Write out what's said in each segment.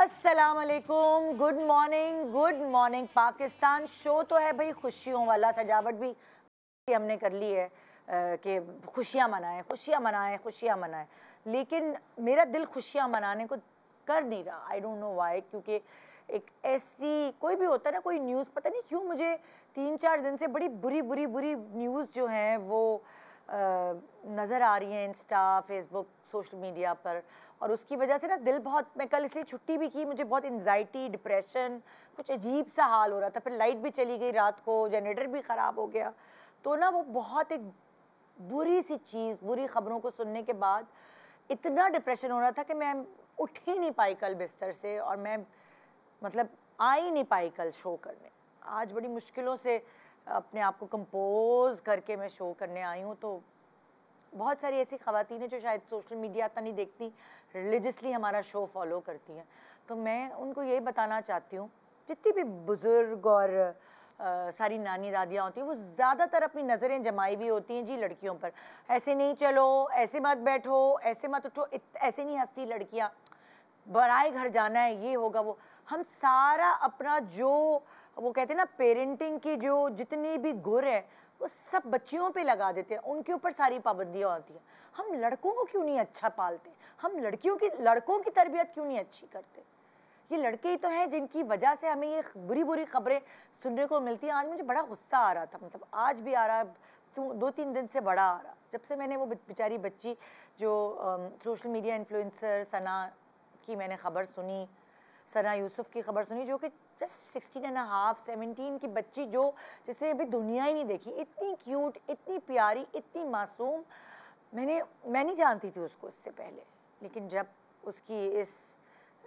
अस्सलाम वालेकुम, good morning Pakistan. Show तो है भाई खुशियों वाला, सजावट भी हमने कर ली है कि खुशियाँ मनाएं, लेकिन मेरा दिल खुशियाँ मनाने को कर नहीं रहा। आई डोंट नो वाई, क्योंकि एक ऐसी कोई भी होता है ना, कोई न्यूज़, पता नहीं क्यों मुझे 3-4 दिन से बड़ी बुरी न्यूज़ जो हैं वो नज़र आ रही हैं इंस्टा, फेसबुक, सोशल मीडिया पर, और उसकी वजह से ना दिल बहुत, मैं कल इसलिए छुट्टी भी की, मुझे बहुत एंजाइटी, डिप्रेशन, कुछ अजीब सा हाल हो रहा था। फिर लाइट भी चली गई रात को, जनरेटर भी ख़राब हो गया, तो ना वो बहुत एक बुरी सी चीज़, बुरी ख़बरों को सुनने के बाद इतना डिप्रेशन हो रहा था कि मैं उठ ही नहीं पाई कल बिस्तर से, और मैं मतलब आ ही नहीं पाई कल शो करने। आज बड़ी मुश्किलों से अपने आप को कंपोज करके मैं शो करने आई हूँ। तो बहुत सारी ऐसी ख़वातीन हैं जो शायद सोशल मीडिया इतना नहीं देखती, रिलीजियसली हमारा शो फॉलो करती हैं, तो मैं उनको यही बताना चाहती हूँ, जितनी भी बुज़ुर्ग और सारी नानी दादियाँ होती हैं, वो ज़्यादातर अपनी नज़रें जमाई हुई होती हैं जी लड़कियों पर। ऐसे नहीं चलो, ऐसे मत बैठो, ऐसे मत उठो, ऐसे नहीं हंसती लड़कियाँ, बराए घर जाना है, ये होगा वो। हम सारा अपना जो वो कहते हैं ना पेरेंटिंग की जो जितनी भी गुर है वो सब बच्चियों पे लगा देते हैं, उनके ऊपर सारी पाबंदियाँ होती हैं। हम लड़कों को क्यों नहीं अच्छा पालते, हम लड़कों की तरबियत क्यों नहीं अच्छी करते। ये लड़के ही तो हैं जिनकी वजह से हमें ये बुरी खबरें सुनने को मिलती हैं। आज मुझे बड़ा गुस्सा आ रहा था, मतलब आज भी आ रहा है, 2-3 दिन से बड़ा आ रहा, जब से मैंने वो बेचारी बच्ची जो सोशल मीडिया इन्फ्लुएंसर सना की मैंने ख़बर सुनी, सना यूसुफ की ख़बर सुनी, जो कि जस्ट 16.5 17 की बच्ची, जो जिसे अभी दुनिया ही नहीं देखी, इतनी क्यूट, इतनी प्यारी, इतनी मासूम। मैं नहीं जानती थी उसको इससे पहले, लेकिन जब उसकी इस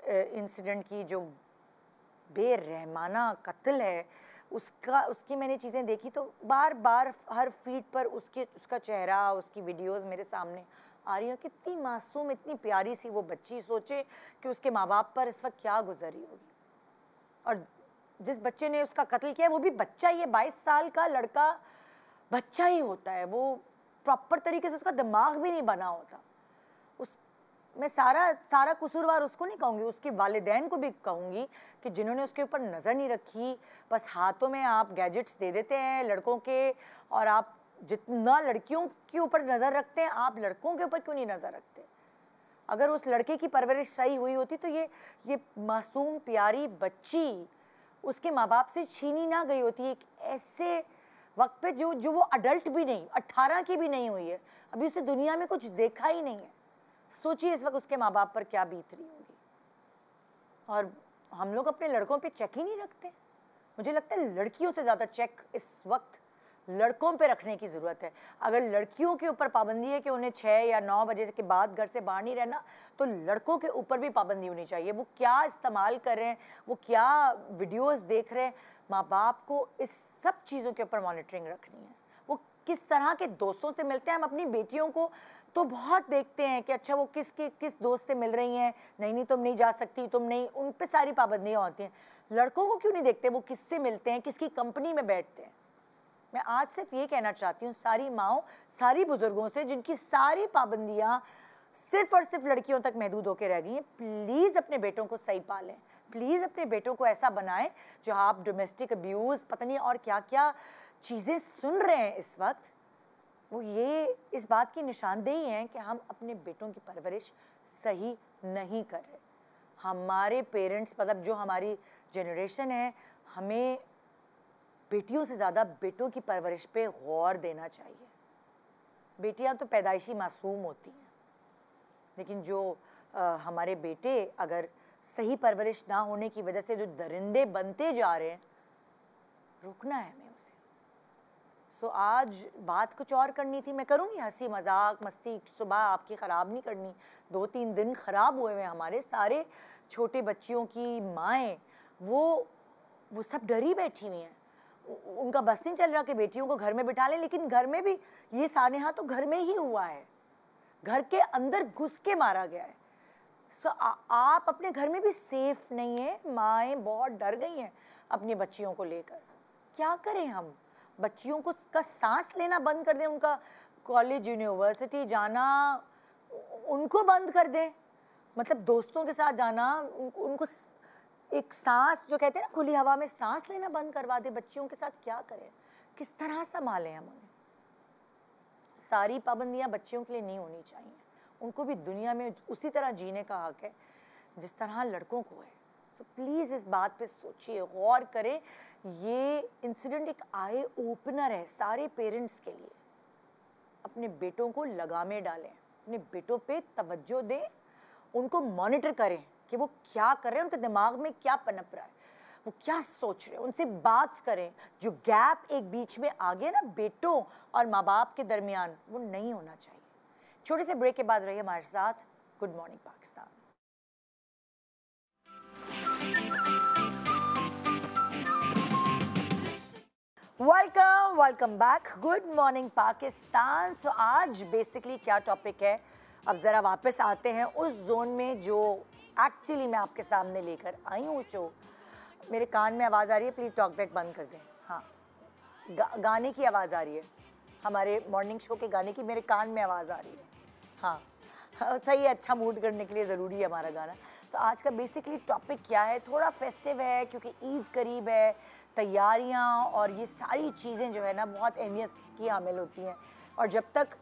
इंसिडेंट की जो बेरहमाना कत्ल है उसकी मैंने चीज़ें देखी, तो बार बार हर फीड पर उसका चेहरा, उसकी वीडियोस मेरे सामने आ रही हैं। कितनी मासूम, इतनी प्यारी सी वो बच्ची, सोचे कि उसके माँ बाप पर इस वक्त क्या गुजरी होगी। और जिस बच्चे ने उसका कत्ल किया वो भी बच्चा ही है, 22 साल का लड़का बच्चा ही होता है, वो प्रॉपर तरीके से उसका दिमाग भी नहीं बना होता। मैं सारा कसूरवार उसको नहीं कहूँगी, उसके वालिदैन को भी कहूँगी कि जिन्होंने उसके ऊपर नज़र नहीं रखी। बस हाथों में आप गैजेट्स दे देते हैं लड़कों के, और आप जितना लड़कियों के ऊपर नज़र रखते हैं, आप लड़कों के ऊपर क्यों नहीं नज़र रखते। अगर उस लड़के की परवरिश सही हुई होती तो ये मासूम प्यारी बच्ची उसके माँ बाप से छीनी ना गई होती एक ऐसे वक्त पे जो वो अडल्ट भी नहीं, 18 की भी नहीं हुई है, अभी उसे दुनिया में कुछ देखा ही नहीं है। सोचिए इस वक्त उसके माँ बाप पर क्या बीत रही होगी। और हम लोग अपने लड़कों पे चेक ही नहीं रखते। मुझे लगता है लड़कियों से ज़्यादा चेक इस वक्त लड़कों पे रखने की ज़रूरत है। अगर लड़कियों के ऊपर पाबंदी है कि उन्हें 6 या 9 बजे के बाद घर से बाहर नहीं रहना, तो लड़कों के ऊपर भी पाबंदी होनी चाहिए। वो क्या इस्तेमाल कर रहे हैं, वो क्या वीडियोस देख रहे हैं, माँ बाप को इस सब चीज़ों के ऊपर मॉनिटरिंग रखनी है। वो किस तरह के दोस्तों से मिलते हैं, हम अपनी बेटियों को तो बहुत देखते हैं कि अच्छा वो किस दोस्त से मिल रही हैं, नहीं तुम नहीं जा सकती, तुम नहीं, उन पे सारी पाबंदियाँ होती हैं। लड़कों को क्यों नहीं देखते, वो किससे मिलते हैं, किसकी कंपनी में बैठते हैं। मैं आज सिर्फ ये कहना चाहती हूँ सारी माँओं, सारी बुजुर्गों से जिनकी सारी पाबंदियाँ सिर्फ और सिर्फ लड़कियों तक महदूद होकर रह गई हैं, प्लीज़ अपने बेटों को सही पालें, प्लीज़ अपने बेटों को ऐसा बनाएं जो आप डोमेस्टिक अब्यूज़ पता नहीं और क्या क्या चीज़ें सुन रहे हैं इस वक्त, वो ये इस बात की निशानदेही है कि हम अपने बेटों की परवरिश सही नहीं कर रहे। हमारे पेरेंट्स, मतलब जो हमारी जनरेशन है, हमें बेटियों से ज़्यादा बेटों की परवरिश पे गौर देना चाहिए। बेटियां तो पैदाइशी मासूम होती हैं, लेकिन जो हमारे बेटे अगर सही परवरिश ना होने की वजह से जो दरिंदे बनते जा रहे हैं, रोकना है हमें उसे। सो आज बात कुछ और करनी थी, मैं करूँगी हंसी मजाक मस्ती, सुबह आपकी ख़राब नहीं करनी। 2-3 दिन ख़राब हुए हैं हमारे, सारे छोटे बच्चियों की माएँ वो सब डरी बैठी हुई हैं। उनका बस नहीं चल रहा कि बेटियों को घर में बिठा लें, लेकिन घर में भी ये सानेहा तो घर में ही हुआ है, घर के अंदर घुस के मारा गया है। सो आप अपने घर में भी सेफ नहीं है। माएँ बहुत डर गई हैं अपनी बच्चियों को लेकर। क्या करें हम, बच्चियों को का सांस लेना बंद कर दें, उनका कॉलेज यूनिवर्सिटी जाना उनको बंद कर दें, मतलब दोस्तों के साथ जाना, उनको एक सांस, जो कहते हैं ना खुली हवा में सांस लेना बंद करवा दे। बच्चियों के साथ क्या करें, किस तरह संभालें हम उन्हें? सारी पाबंदियां बच्चियों के लिए नहीं होनी चाहिए, उनको भी दुनिया में उसी तरह जीने का हक है जिस तरह लड़कों को है। सो प्लीज़ इस बात पे सोचिए, गौर करें। ये इंसिडेंट एक आई ओपनर है सारे पेरेंट्स के लिए। अपने बेटों को लगामें डालें, अपने बेटों पे तवज्जो दें, उनको मॉनिटर करें कि वो क्या कर रहे हैं, उनके दिमाग में क्या पनप रहा है, वो क्या सोच रहे हैं, उनसे बात करें। जो गैप एक बीच में आ गया ना बेटों और माँ बाप के दरमियान, वो नहीं होना चाहिए। छोटे से ब्रेक के बाद रहिए हमारे साथ। Good morning Pakistan. Welcome back. Good morning Pakistan. So आज बेसिकली क्या टॉपिक है, अब ज़रा वापस आते हैं उस जोन में जो एक्चुअली मैं आपके सामने लेकर आई हूँ। शो मेरे कान में आवाज़ आ रही है, प्लीज़ टॉक बैक बंद कर दें। हाँ, गाने की आवाज़ आ रही है, हमारे मॉर्निंग शो के गाने की मेरे कान में आवाज़ आ रही है। हाँ सही है, अच्छा मूड करने के लिए ज़रूरी है हमारा गाना। तो आज का बेसिकली टॉपिक क्या है, थोड़ा फेस्टिव है क्योंकि ईद करीब है, तैयारियां और ये सारी चीज़ें जो है ना बहुत अहमियत की हामिल होती हैं। और जब तक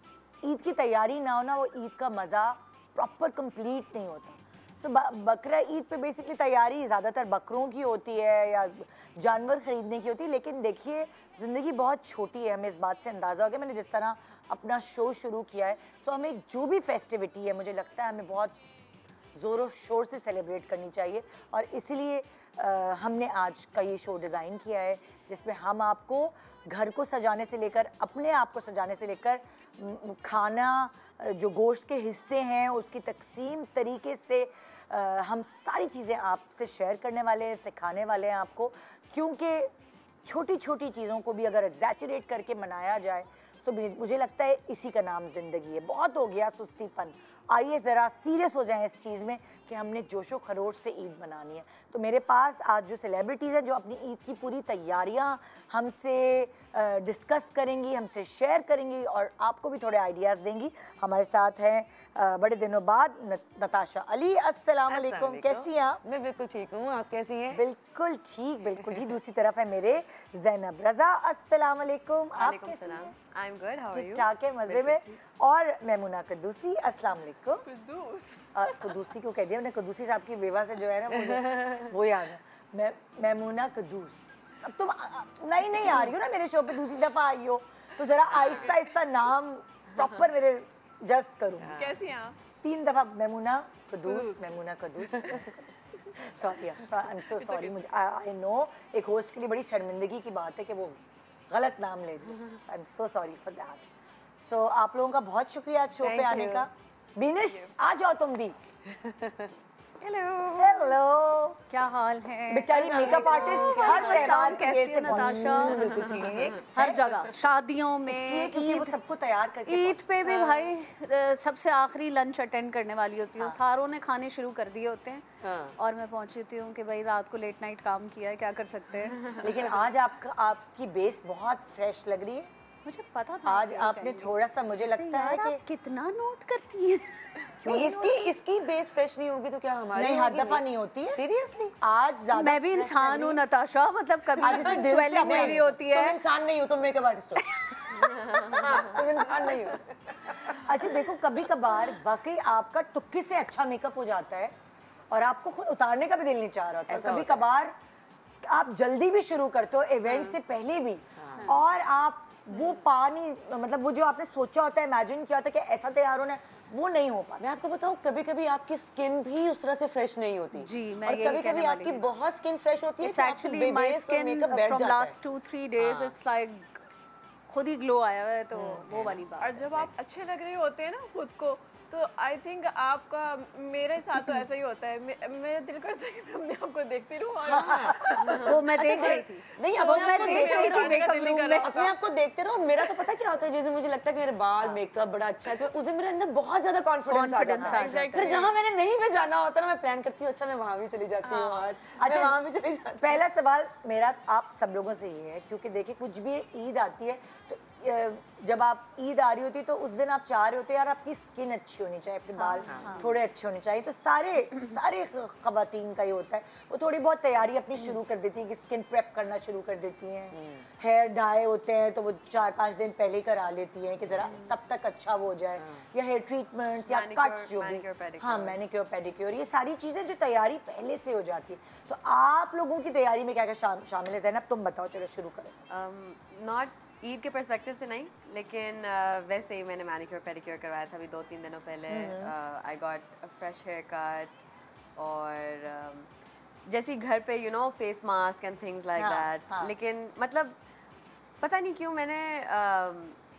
ईद की तैयारी ना हो ना, वो ईद का मज़ा प्रॉपर कंप्लीट नहीं होता। सो बकरा ईद पे बेसिकली तैयारी ज़्यादातर बकरों की होती है या जानवर ख़रीदने की होती है। लेकिन देखिए ज़िंदगी बहुत छोटी है, हमें इस बात से अंदाज़ा हो गया। मैंने जिस तरह अपना शो शुरू किया है, सो हमें जो भी फेस्टिविटी है मुझे लगता है हमें बहुत ज़ोरों शोर से सेलिब्रेट करनी चाहिए। और इसीलिए हमने आज का ये शो डिज़ाइन किया है जिसमें हम आपको घर को सजाने से लेकर, अपने आप को सजाने से लेकर, खाना जो गोश्त के हिस्से हैं उसकी तकसीम तरीके से हम सारी चीज़ें आपसे शेयर करने वाले हैं, सिखाने वाले हैं आपको। क्योंकि छोटी छोटी चीज़ों को भी अगर एग्जैचुरेट करके मनाया जाए तो मुझे लगता है इसी का नाम ज़िंदगी है। बहुत हो गया सुस्तीपन, आइए ज़रा सीरियस हो जाएं इस चीज़ में कि हमने जोशो खरोश से ईद मनानी है। तो मेरे पास आज जो सेलिब्रिटीज़ हैं जो अपनी ईद की पूरी तैयारियां हमसे डिस्कस करेंगी, हमसे शेयर करेंगी और आपको भी थोड़े आइडियाज़ देंगी। हमारे साथ हैं बड़े दिनों बाद नताशा अली। अस्सलाम वालेकुम, कैसी हैं आप? मैं बिल्कुल ठीक हूँ, आप कैसी हैं? बिल्कुल ठीक, बिल्कुल ठीक। दूसरी तरफ है मेरे ज़ैनब रज़ा। अस्सलाम वालेकुम, आप कैसी हैं? I am good, how are you? ठीक-ठाक है, मज़े में। और मैमुना कद्दूसी। अस्सलाम वालेकुम। कद्दूसी को कह दिया मैंने, कद्दूसी साहब की बेवा से जो है ना मुझे वो याद है। मैमुना कद्दूस। अब तुम नई नहीं आ रही हो ना मेरे शो पे, दूसरी दफ़ा आई हो तो ज़रा आहिस्ता आहिस्ता नाम प्रॉपर मेरे जस्ट करूँ। कैसी हैं आप? 3 दफ़ा Maimuna Quddus, Maimuna Quddus. Sorry, I am so sorry. मुझे आई नो एक होस्ट के लिए बड़ी शर्मिंदगी की बात है कि वो गलत नाम ले दिया। I am so sorry for that. So आप लोगों का बहुत शुक्रिया आज शो पे आने का। बीनिश आ जाओ तुम भी। हेलो हेलो, क्या हाल है? बेचारी मेकअप आर्टिस्ट हर त्योहार के कैसी है नताशा? बिल्कुल ठीक है। हर जगह शादियों में, क्योंकि वो सबको तैयार करके ईद पे भी भाई सबसे आखिरी लंच अटेंड करने वाली होती हूँ। सारों ने खाने शुरू कर दिए होते हैं और मैं पहुंच जाती हूँ कि भाई रात को लेट नाइट काम किया है, क्या कर सकते हैं। लेकिन आज आपकी बेस बहुत फ्रेश लग रही है। मुझे पता था आज आपने थोड़ा सा, मुझे लगता है कि कितना नोट करती है। इसकी बेस फ्रेश नहीं होगी तो क्या हमारी? नहीं, हर दफा नहीं होती है। सीरियसली आज ज्यादा मैं भी इंसान हूँ नताशा, मतलब कभी स्वेलिंग मेरी होती है। तुम इंसान नहीं हो, तुम मेकअप आर्टिस्ट हो। तुम इंसान नहीं हो। अच्छा देखो, कभी कभार वाकई आपका तुक्के से अच्छा मेकअप हो जाता है और आपको खुद उतारने का भी दिल नहीं चाह रहा होता। कभी कभार आप जल्दी भी शुरू करते हो इवेंट से पहले भी, और आप वो पानी, मतलब वो जो आपने सोचा होता है, इमेजिन किया होता है कि ऐसा तैयार होना है, वो नहीं हो पाता। मैं आपको बताऊं, कभी कभी आपकी स्किन भी उस तरह से फ्रेश नहीं होती जी, मैं और यही कभी कहने कभी वाली आपकी हूँ। बहुत स्किन फ्रेश होती है It's actually my skin from last 2-3 days, it's like खुद ही ग्लो आया है, तो वो वाली बात और है। जब आप अच्छे लग रहे होते हैं ना खुद को, तो आई थिंक आपका, मेरे साथ तो ऐसा ही होता है। मेरा दिल करता है कि मैं अपने आप को देखती रहूं और वो मैं देख रही थी। नहीं, वो मैं देख रही थी मेकअप रूम में। अपने आप को देखते रहो। मेरा तो पता क्या होता है, जैसे मुझे लगता है कि मेरे बाल मेकअप बड़ा अच्छा है तो उस दिन मेरे अंदर बहुत ज्यादा कॉन्फिडेंस आ जाता है। फिर जहाँ मैंने नहीं भी जाना होता ना, मैं प्लान करती हूँ अच्छा मैं वहाँ भी चली जाती हूँ, आज मैं वहाँ भी चली जाती हूँ। पहला सवाल मेरा आप सब लोगों से ये है, क्योंकि देखिए कुछ भी ईद आती है तो जब आप ईद आ रही होती तो उस दिन आप चाह रहे होते यार आपकी स्किन अच्छी होनी चाहिए, अपने बाल थोड़े अच्छे होने चाहिए, तो सारे खवातीन का ये होता है, वो थोड़ी बहुत तैयारी अपनी शुरू कर देती है कि स्किन प्रेप करना शुरू कर देती हैं। हेयर डाई होते हैं तो वो 4-5 दिन पहले करा लेती हैं कि जरा तब तक अच्छा वो हो जाए, या हेयर ट्रीटमेंट्स या कट्स जो भी, हाँ मैनिक्योर पेडिक्योर, ये सारी चीज़ें जो तैयारी पहले से हो जाती है। तो आप लोगों की तैयारी में क्या क्या शामिल है? ज़ैनब तुम बताओ, चलो शुरू करें। नॉट ईद के पर्सपेक्टिव से नहीं, लेकिन वैसे ही मैंने मैनिक्योर पेडिक्योर करवाया था अभी 2-3 दिनों पहले। I got a fresh haircut और जैसे घर पे you know face mask and things like that. लेकिन मतलब पता नहीं क्यों मैंने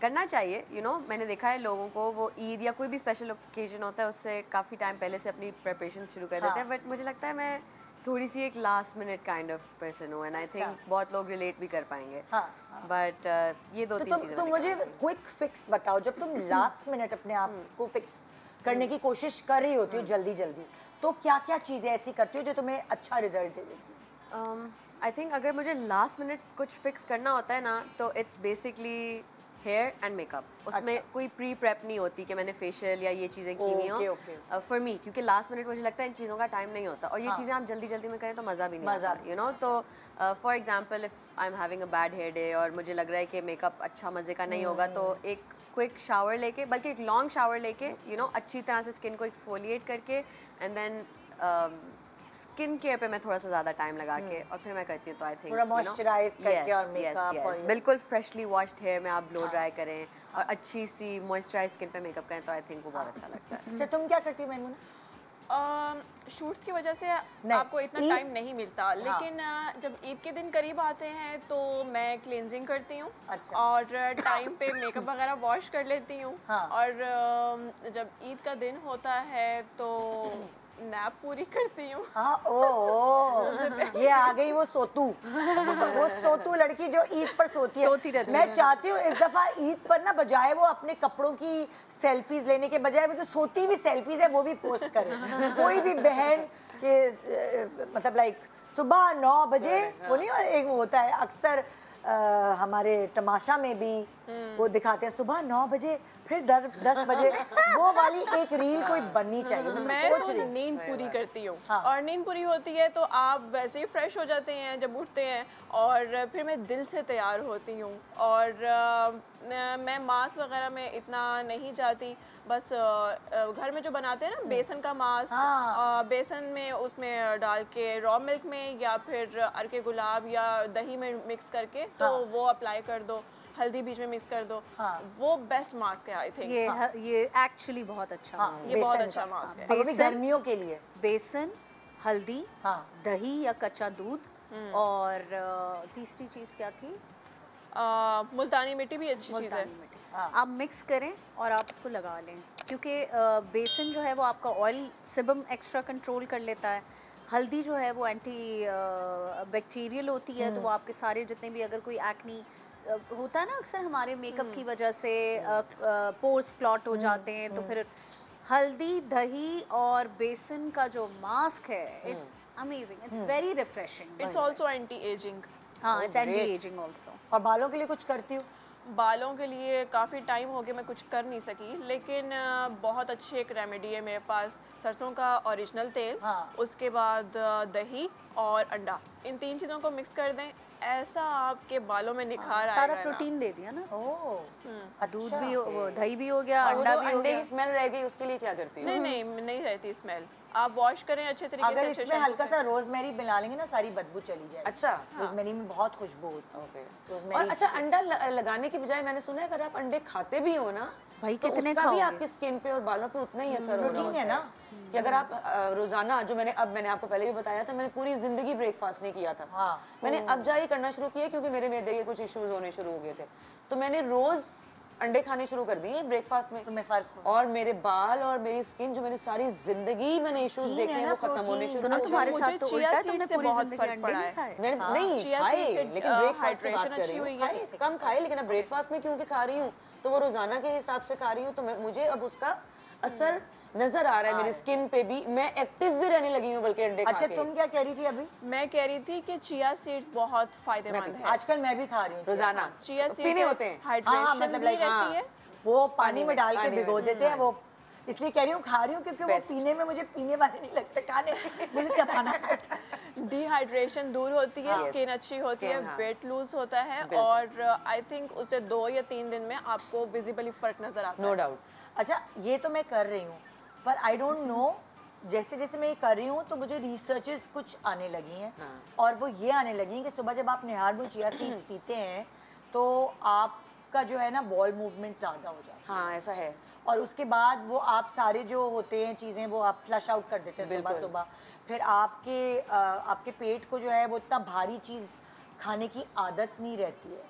करना चाहिए यू नो, मैंने देखा है लोगों को वो ईद या कोई भी स्पेशल ओकेजन होता है उससे काफ़ी टाइम पहले से अपनी प्रिपरेशन शुरू कर देते हैं, बट मुझे लगता है मैं थोड़ी सी एक last minute kind of person हूँ, एंड आई थिंक बहुत लोग रिलेट भी कर पाएंगे। बट ये 2-3 चीज़ें। तो मुझे क्विक फिक्स बताओ, जब तुम लास्ट मिनट अपने आप को फिक्स करने की कोशिश कर रही होती हो जल्दी जल्दी, तो क्या क्या चीज़ें ऐसी करती हो जो तुम्हें अच्छा रिजल्ट दे देती? आई थिंक अगर मुझे लास्ट मिनट कुछ फिक्स करना होता है ना, तो it's basically hair and makeup. उसमें कोई प्री प्रेप नहीं होती कि मैंने फेशियल या ये चीज़ें की हुई हो फॉर मी, क्योंकि लास्ट मिनट मुझे लगता है इन चीज़ों का टाइम नहीं होता, और ये चीज़ें आप जल्दी जल्दी में करें तो मज़ा भी नहीं आता, यू नो। तो for example if I am having a bad hair day और मुझे लग रहा है कि मेकअप अच्छा मज़े का नहीं होगा, तो एक क्विक शावर लेके, बल्कि एक लॉन्ग शावर लेके यू नो अच्छी तरह से स्किन को एक्सफोलिएट करके, एंड देन स्किन केयर पे मैं थोड़ा सा ज़्यादा टाइम लगा के और फिर मैं करती हूँ। तो आई थिंक पूरा मॉइस्चराइज करके और मेकअप और बिल्कुल फ्रेशली वॉश्ड हेयर में आप ब्लो ड्राई करें और अच्छी सी मॉइस्चराइज स्किन पे मेकअप करें, तो आई थिंक वो बहुत अच्छा लगता है। अच्छा, तुम क्या करती हो मैमूना? शूट्स की वजह से आपको इतना टाइम नहीं मिलता, लेकिन जब ईद के दिन करीब आते हैं तो मैं क्लेंजिंग करती हूँ। अच्छा। और टाइम पे मेकअप वगैरह वॉश कर लेती हूँ। और जब ईद का दिन होता है तो नैप पूरी करती हूँ। ये आ गई वो सोतू लड़की जो ईद पर सोती है। मैं चाहती हूँ इस दफा ईद पर ना, बजाय वो अपने कपड़ों की सेल्फीज लेने के बजाय वो जो सोती हुई सेल्फीज है वो भी पोस्ट करे। कोई भी बहन के मतलब लाइक सुबह 9 बजे वो नहीं, एक होता है अक्सर हमारे तमाशा में भी वो दिखाते हैं सुबह 9 बजे फिर 10 बजे, वो वाली एक रील कोई बननी चाहिए। मैं तो नींद पूरी करती हूँ। और नींद पूरी होती है तो आप वैसे ही फ्रेश हो जाते हैं जब उठते हैं, और फिर मैं दिल से तैयार होती हूँ। और मैं मांस वगैरह में इतना नहीं जाती, बस घर में जो बनाते हैं ना बेसन का मांस, बेसन में उसमें डाल के रॉ मिल्क में या फिर अर्के गुलाब या दही में मिक्स करके तो वो अप्लाई कर दो, हल्दी बीच में मिक्स कर दो। वो बेस्ट मास्क है आई थिंक। ये एक्चुअली बहुत अच्छा ये बहुत अच्छा मास्क है। वो भी गर्मियों के लिए। बेसन, हल्दी, दही या कच्चा दूध और तीसरी चीज़ क्या थी? मुल्तानी मिट्टी भी अच्छी चीज़ है। आप मिक्स करें और आप उसको लगा लें, क्योंकि बेसन जो है वो आपका ऑयल सिबम एक्स्ट्रा कंट्रोल कर लेता है। हल्दी जो है वो एंटी बैक्टीरियल होती है, तो वो आपके सारे जितने भी अगर कोई एक्नी होता है ना अक्सर हमारे मेकअप की वजह से पोर्स क्लॉट हो जाते हैं, तो फिर हल्दी, दही और बेसन का जो मास्क है it's amazing, it's very refreshing. It's also anti ageing. हाँ, इट्स एंटी एजिंग आल्सो। और बालों के लिए कुछ करती हूँ? बालों के लिए काफ़ी टाइम हो गया मैं कुछ कर नहीं सकी, लेकिन बहुत अच्छी एक रेमेडी है मेरे पास, सरसों का ओरिजिनल तेल, उसके बाद दही और अंडा, इन 3 चीज़ों को मिक्स कर दें, ऐसा आपके बालों में निखार आएगा। सारा प्रोटीन दे दिया ना। दूध भी वो दही भी हो गया, अंडा भी हो गया। अंडे की स्मेल रह गई, उसके लिए क्या करती हो? नहीं रहती स्मेल। आप वॉश करें अच्छे तरीके से। अगर इसमें हल्का सा रोजमेरी मिला लेंगे ना, सारी बदबू चली जाएगी। अच्छा, रोजमेरी में बहुत खुशबू होती है। और अच्छा, अंडा लगाने की बजाय मैंने सुना है अगर आप अंडे खाते भी हो ना भाई, तो कितने उसका भी आपकी स्किन पे और बालों पे उतना ही असर हो रहा है ना, कि अगर आप रोजाना, जो मैंने आपको पहले भी बताया था, मैंने पूरी जिंदगी ब्रेकफास्ट नहीं किया था। मैंने अब जाके करना शुरू किया क्योंकि मेरे मैदे के कुछ इश्यूज होने शुरू हो गए थे, तो मैंने रोज अंडे खाने शुरू कर दिए ब्रेकफास्ट में। तुम्हें फर्क और मेरे बाल और मेरी स्किन, जो मैंने सारी जिंदगी मैंने इश्यूज देखे हैं, वो खत्म होने शुरू हो गए। तुम्हारे साथ तो उल्टा, तुमने पूरी जिंदगी अंडे नहीं खाए। नहीं खाए, लेकिन ब्रेकफास्ट की बात कर रही हूँ, कम खाए, लेकिन अब ब्रेकफास्ट में क्योंकि खा रही हूँ तो वो रोजाना के हिसाब से खा रही हूँ, तो मुझे अब उसका असर नजर आ रहा है मेरी स्किन पे भी, मैं एक्टिव भी रहने लगी हूँ बल्कि अंडे खा के। अच्छा तुम क्या कह रही थी अभी? मैं कह रही थी कि चिया सीड्स बहुत फायदेमंद है। आजकल मैं भी खा रही हूँ रोजाना चिया सीड्स पीने होते हैं, हाइड्रेशन भी रहती है, वो पानी में डाल के भिगो देते हैं, वो इसलिए कह रही हूँ खा रही हूँ क्योंकि वो पीने में मुझे पीने वाले नहीं लगते, खाने मुझे चबाना पड़ता है। डिहाइड्रेशन दूर होती है, स्किन अच्छी होती है, वेट लूज होता है और आई थिंक उसे 2 या 3 दिन में आपको विजिबली फर्क नजर आता है। No doubt. अच्छा ये तो मैं कर रही हूँ पर आई डोंट नो, जैसे जैसे मैं ये कर रही हूँ तो मुझे रिसर्चेस कुछ आने लगी हैं और वो ये आने लगी हैं कि सुबह जब आप निहारबू चिया सीड्स पीते हैं तो आपका जो है ना बॉल मूवमेंट ज़्यादा हो जाता है। हाँ ऐसा है। और उसके बाद वो आप सारे जो होते हैं चीज़ें वो आप फ्लश आउट कर देते हैं सुबह सुबह। फिर आपके पेट को जो है वो इतना भारी चीज़ खाने की आदत नहीं रहती है,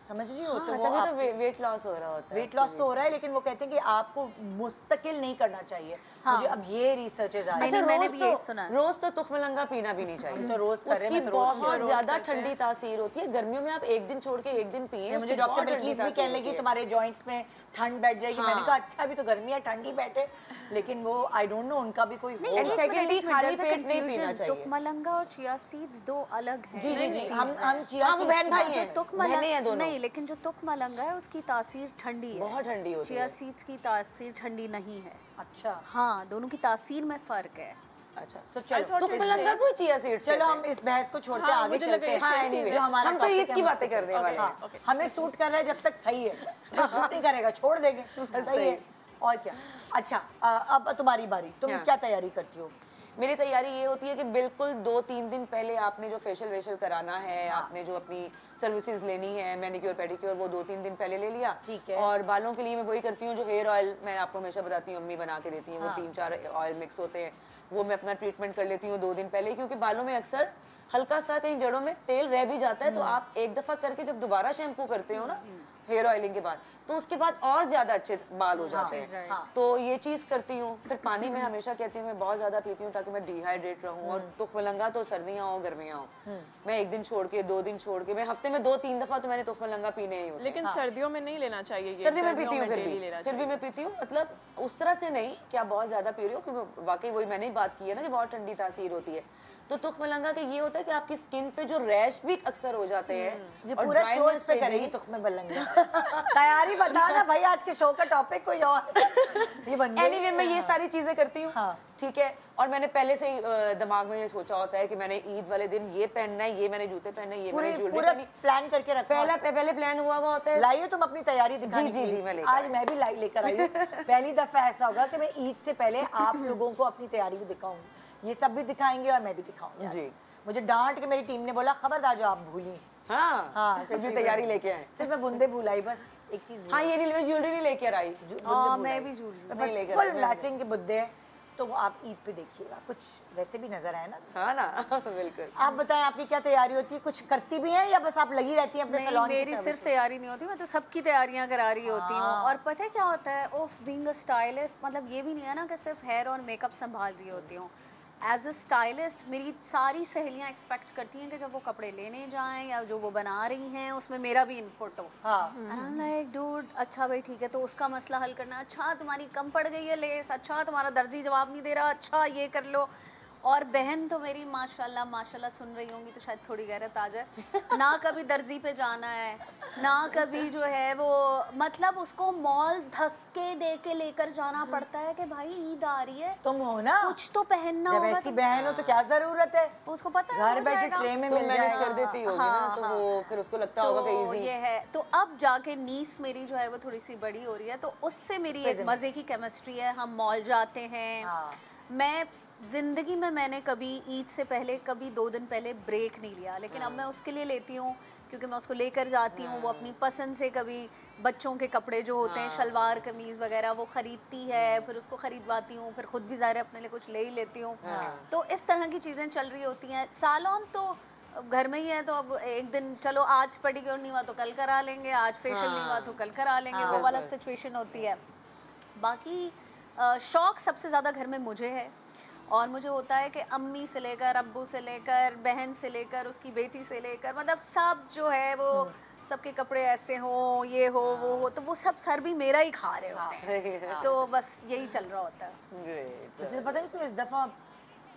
समझ रही हो? तो वो तभी तो वेट लॉस हो रहा होता है। वेट लॉस तो हो रहा है लेकिन वो कहते हैं कि आपको मुस्तकिल नहीं करना चाहिए। मुझे अब ये रिसर्चेज आ रही अच्छा, है। मैंने भी यही सुना। रोज तो तुखमलंगा पीना भी नहीं चाहिए। तो रोज कर रहे उसकी हैं, मैं तो रोज बहुत ज्यादा ठंडी तासीर होती है। गर्मियों में आप एक दिन छोड़ के एक दिन पिए, मुझे डॉक्टर बिल्किस भी कहने लगी तुम्हारे जॉइंट्स में ठंड बैठ जाएगी। मैंने कहा अच्छा अभी तो गर्मी है, ठंडी बैठे, लेकिन वो आई डोंट नो उनका भी कोई एंड सेकेंडली खाली पेट नहीं पीना चाहिए। तुकमलंगा और चिया सीड्स दो अलग हैं। जी जी हम चिया हाँ वो बहन भाई हैं, बहनें हैं दोनों। नहीं, लेकिन जो तुकमलंगा है उसकी तासीर ठंडी है, बहुत ठंडी होती चिया है। सीड्स की तासीर ठंडी नहीं है। अच्छा हाँ, दोनों की तासीर में फर्क है। अच्छा तो चलो तुखमलंगा को चिया सीड्स चलो हम इस बहस को छोड़ते हैं, आगे चलते हैं। हाँ एनीवे जो हमारा हम तो topic ईद है, की हम बातें करने वाले हैं। हाँ, हमें सूट कर रहा है जब तक सही है, सूट नहीं करेगा छोड़ देंगे, सही है और क्या। अच्छा अब तुम्हारी बारी, तुम क्या तैयारी करती हो? मेरी तैयारी ये होती है कि बिल्कुल 2-3 दिन पहले आपने जो फेशियल वेशियल कराना है, आपने जो अपनी सर्विसेज लेनी है, मैनिक्योर पेडिक्योर, वो 2-3 दिन पहले ले लिया। ठीक है। और बालों के लिए मैं वही करती हूँ जो हेयर ऑयल मैं आपको हमेशा बताती हूँ, अम्मी बना के देती हैं, वो 3-4 ऑयल मिक्स होते हैं, वो मैं अपना ट्रीटमेंट कर लेती हूँ 2 दिन पहले, क्योंकि बालों में अक्सर हल्का सा कहीं जड़ों में तेल रह भी जाता है। तो आप एक दफ़ा करके जब दोबारा शैम्पू करते हो ना हेयर ऑयलिंग के बाद, तो उसके बाद और ज़्यादा अच्छे बाल हो जाते हैं। तो ये चीज़ करती हूँ। फिर पानी में हमेशा कहती हूँ मैं बहुत ज़्यादा पीती हूँ ताकि मैं डिहाइड्रेट रहूँ। और तुखमलंगा तो सर्दियाँ हो गर्मियाँ हो, मैं 1 दिन छोड़ के 2 दिन छोड़ के, मैं हफ्ते में 2-3 दफ़ा तो मैंने तुखमलंगा पीने ही होते हैं। लेकिन सर्दियों में नहीं लेना चाहिए ये। सर्दी में पीती हूँ daily फिर भी मैं पीती हूँ, मतलब उस तरह से नहीं कि आप बहुत ज़्यादा पी रहे हो, क्योंकि वाकई वही मैंने ही बात की है ना कि बहुत ठंडी तासीर होती है। तो तुखमलंगा का ये होता है कि आपकी स्किन पे जो रैश भी अक्सर हो जाते हैं, ये और पूरा शो dryness इस पे से करेगी भी- तुखमलंगा। तैयारी बता ना भाई, आज के शो का टॉपिक कोई और ये बन गई। एनीवे मैं ये सारी चीजें करती हूँ। हाँ। ठीक है। और मैंने पहले से ही दिमाग में ये सोचा होता है कि मैंने ईद वाले दिन ये पहनना है, ये मैंने जूते पहनना है, ये मैंने ज्वेलरी पूरा पहनी। प्लान करके रखा पहले प्लान हुआ होता है। लाइए तुम अपनी तैयारी दिखाने जी, के लिए। मैं लेकर आज मैं भी लाई लेकर आई हूँ। पहली दफा ऐसा होगा कि मैं ईद से पहले आप लोगों को अपनी तैयारी भी दिखाऊंगी, ये सब भी दिखाएंगे और मैं भी दिखाऊंगी। जी। मुझे डांट के मेरी टीम ने बोला खबरदार जो आप भूली। हाँ हाँ फिर भी तैयारी लेके आए। सिर्फ मैं बुंदे भुलाई, बस एक चीज हाँ ये नहीं, मैं ज्वेलरी नहीं लेके आई। मैं भी झूठ नहीं लेकर फुल आई। मैचिंग के बुद्दे हैं, तो वो आप ईद पे देखिएगा, कुछ वैसे भी नजर आए ना। हाँ ना बिल्कुल। आप बताएं आपकी क्या तैयारी होती है, कुछ करती भी हैं या बस आप लगी रहती हैं अपने नहीं, सैलून की मेरी सर्विस सिर्फ में? तैयारी नहीं होती, मैं तो सबकी तैयारियां करा रही होती हूँ। और पता है क्या होता है, ऑफ बीइंग अ स्टाइलिस्ट, मतलब ये भी नहीं है ना कि सिर्फ हेयर और मेकअप संभाल रही होती हूँ। एज अ स्टाइलिस्ट मेरी सारी सहेलियां एक्सपेक्ट करती हैं कि जब वो कपड़े लेने जाएं या जो वो बना रही हैं उसमें मेरा भी इनपुट हो। हाँ And I'm like, dude, अच्छा भाई ठीक है, तो उसका मसला हल करना, अच्छा तुम्हारी कम पड़ गई है लेस, अच्छा तुम्हारा दर्जी जवाब नहीं दे रहा, अच्छा ये कर लो। और बहन तो मेरी माशाल्लाह माशाल्लाह सुन रही होंगी तो शायद थोड़ी गैरत आ जाए, ना कभी दर्जी पे जाना है, ना कभी जो है वो, मतलब उसको मॉल धक्के दे के लेकर जाना पड़ता है कि भाई ईद आ रही है, तुम हो ना, कुछ तो पहनना जब होगा। ऐसी बहन हो तो क्या जरूरत है, उसको पता है घर हो बैठे जाएगा। ट्रे में तुम मिल मैनेज जाएगा। कर देती होगी ना, तो वो फिर उसको लगता होगा कि तो इजी। ये है, तो अब जाके नीस मेरी जो है वो थोड़ी सी बड़ी हो रही है, तो उससे मेरी एक मजे की केमिस्ट्री है। हम मॉल जाते हैं। मैं जिंदगी में मैंने कभी ईद से पहले कभी 2 दिन पहले ब्रेक नहीं लिया, लेकिन अब मैं उसके लिए लेती हूँ क्योंकि मैं उसको लेकर जाती हूँ। वो अपनी पसंद से कभी बच्चों के कपड़े जो होते हैं, शलवार कमीज़ वगैरह, वो ख़रीदती है, फिर उसको ख़रीदवाती हूँ, फिर खुद भी ज़ाहिर अपने लिए कुछ ले ही लेती हूँ। तो इस तरह की चीज़ें चल रही होती हैं। सालोन तो घर में ही है, तो अब एक दिन चलो आज पेडिक्योर नहीं हुआ तो कल करा लेंगे, आज फेशियल नहीं हुआ तो कल करा लेंगे, वो वाला सिचुएशन होती है। बाकी शौक़ सबसे ज़्यादा घर में मुझे है, और मुझे होता है कि अम्मी से लेकर, अब्बू से लेकर, बहन से लेकर, उसकी बेटी से लेकर, मतलब सब जो है वो सबके कपड़े ऐसे हो, ये हो, वो हो, तो वो सब सर भी मेरा ही खा रहे होते हैं। तो बस यही चल रहा होता है। मुझे पता नहीं क्यों इस दफ़ा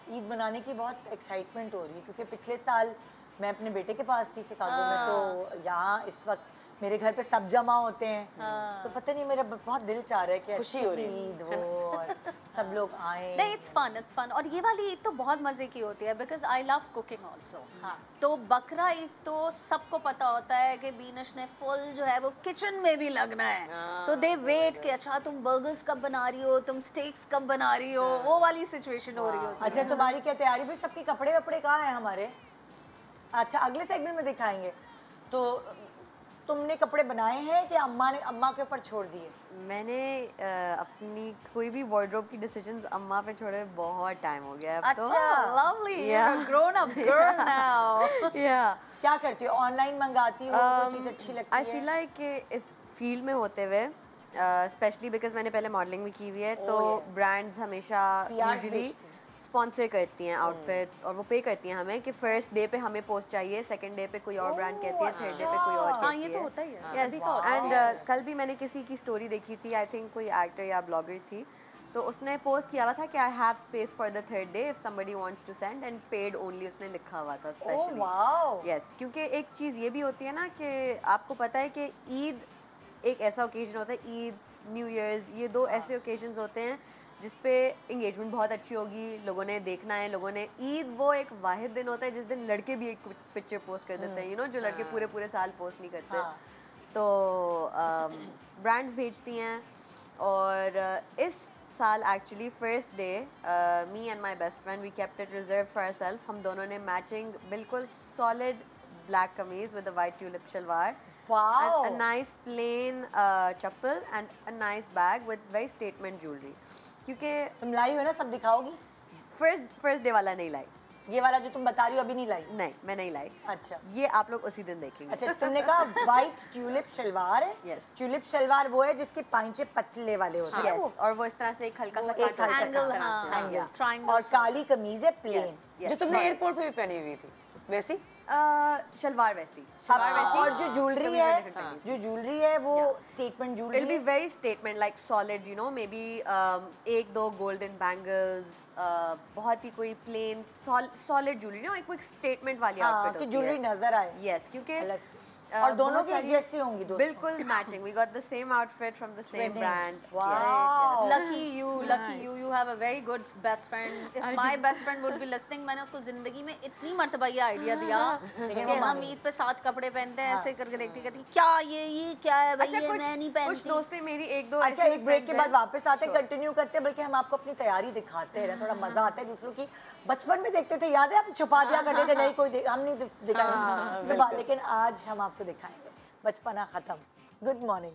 ईद मनाने की बहुत एक्साइटमेंट हो रही है, क्योंकि पिछले साल मैं अपने बेटे के पास थी शिकागो में, तो यहाँ इस वक्त मेरे घर पे सब जमा होते हैं। सो पता नहीं मेरा बहुत दिल चाह रहा है कि खुशी हो रही है, ईद हो और सब लोग आए। नहीं, इट्स फन। और ये वाली ईद तो बहुत मजे की होती है, because I love cooking also. तो बकरा ईद तो सबको पता होता है कि बीनश ने फुल जो है वो किचन में भी लगना है। सो दे वेट कि अच्छा तुम बर्गर्स कब बना रही हो, तुम स्टेक्स कब बना रही हो, वो वाली सिचुएशन हो रही होती है। अच्छा, तुम्हारी क्या तैयारी? भी सबके कपड़े वपड़े कहाँ हैं हमारे? अच्छा, अगले सेगमेंट में दिखाएंगे। तो तुमने कपड़े बनाए हैं कि अम्मा के ऊपर छोड़ दिए? मैंने अपनी कोई भी वार्डरोब की डिसीजंस अम्मा पे छोड़े बहुत टाइम हो गया अब। अच्छा, lovely, you are grown up girl now. क्या करती हो? ऑनलाइन मंगाती हो? कोई चीज़ अच्छी लगती है? आई फील लाइक कि इस फील्ड में होते हुए स्पेशली बिकॉज मैंने पहले मॉडलिंग भी की हुई है, तो ब्रांड्स हमेशा यूजुअली स्पॉन्सर करती हैं आउटफिट्स, और वो पे करती हैं हमें कि फर्स्ट डे पे हमें पोस्ट चाहिए, सेकंड डे पे कोई और ब्रांड कहती है, थर्ड डे पे कोई और कहती है। ये तो होता ही है। एंड कल भी मैंने किसी की स्टोरी देखी थी, आई थिंक कोई एक्टर या ब्लॉगर थी, तो उसने पोस्ट किया हुआ था कि I have space for the third day if somebody wants to send, and paid only उसने लिखा हुआ था स्पेशली। यस, क्योंकि एक चीज़ ये भी होती है ना कि आपको पता है कि ईद एक ऐसा ओकेजन होता है, ईद, न्यू ईयर्स, ये दो ऐसे ओकेजन्स होते हैं जिस पे इंगेजमेंट बहुत अच्छी होगी, लोगों ने देखना है, लोगों ने ईद वो एक वाहिद दिन होता है जिस दिन लड़के भी एक पिक्चर पोस्ट कर देते हैं, यू नो, जो लड़के पूरे साल पोस्ट नहीं करते। तो ब्रांड्स भेजती हैं, और इस साल actually first day me and my best friend we kept it reserve for ourself. हम दोनों ने मैचिंग बिल्कुल solid black kameez with a white tulip shalwar, a nice plain chappal and a nice bag with very statement jewelry। क्योंकि तुम लाई हो ना, सब दिखाओगी? First day वाला नहीं लाई। ये वाला जो तुम बता रही हो अभी नहीं लाई? नहीं, मैं नहीं लाई। अच्छा, ये आप लोग उसी दिन देखेंगे। अच्छा, तुमने कहा वाइट ट्यूलिप शलवार है? Yes। ट्यूलिप शलवार वो है जिसके पांचे पतले वाले होते हैं। Yes, और वो इस तरह से एक हल्का सा एक हल्का सा एंगल, ट्रायंगल, और काली कमीज है प्लेन। Yes, जो तुमने एयरपोर्ट पे भी पहनी हुई थी वैसी? शलवार वैसी। और जो ज्वेलरी है वो statement jewellery It'll be very statement, like solid, you know, maybe एक दो golden bangles, बहुत ही कोई plain solid jewelry, you know, एक statement वाली outfit होती है। ज्वेलरी नजर आए। Yes, क्योंकि अलग से। और दोनों की जैसी होंगी दोस्तों। बिल्कुल matching. We got the same outfit from the same brand. Wow. Lucky you, you have a very good best friend. If my best friend would be listening, मैंने उसको जिंदगी में इतनी मर्तबा ये आइडिया दिया कि हम ईद पे 7 कपड़े पहनते हैं, ऐसे करके देखती कहती क्या ये क्या है भाई, ये मैं नहीं पहनती। कुछ दोस्तें मेरी एक दो अच्छा, एक ब्रेक के बाद वापस आते हैं, कंटिन्यू करते हैं, बल्कि हम आपको अपनी तैयारी दिखाते हैं, थोड़ा मजा आता है दूसरों की। बचपन में देखते थे, याद है? हम छुपा दिया करते थे, नहीं कोई हम नहीं दिखाएंगे सुबह, लेकिन आज हम आपको दिखाएंगे। बचपना खत्म। Good morning.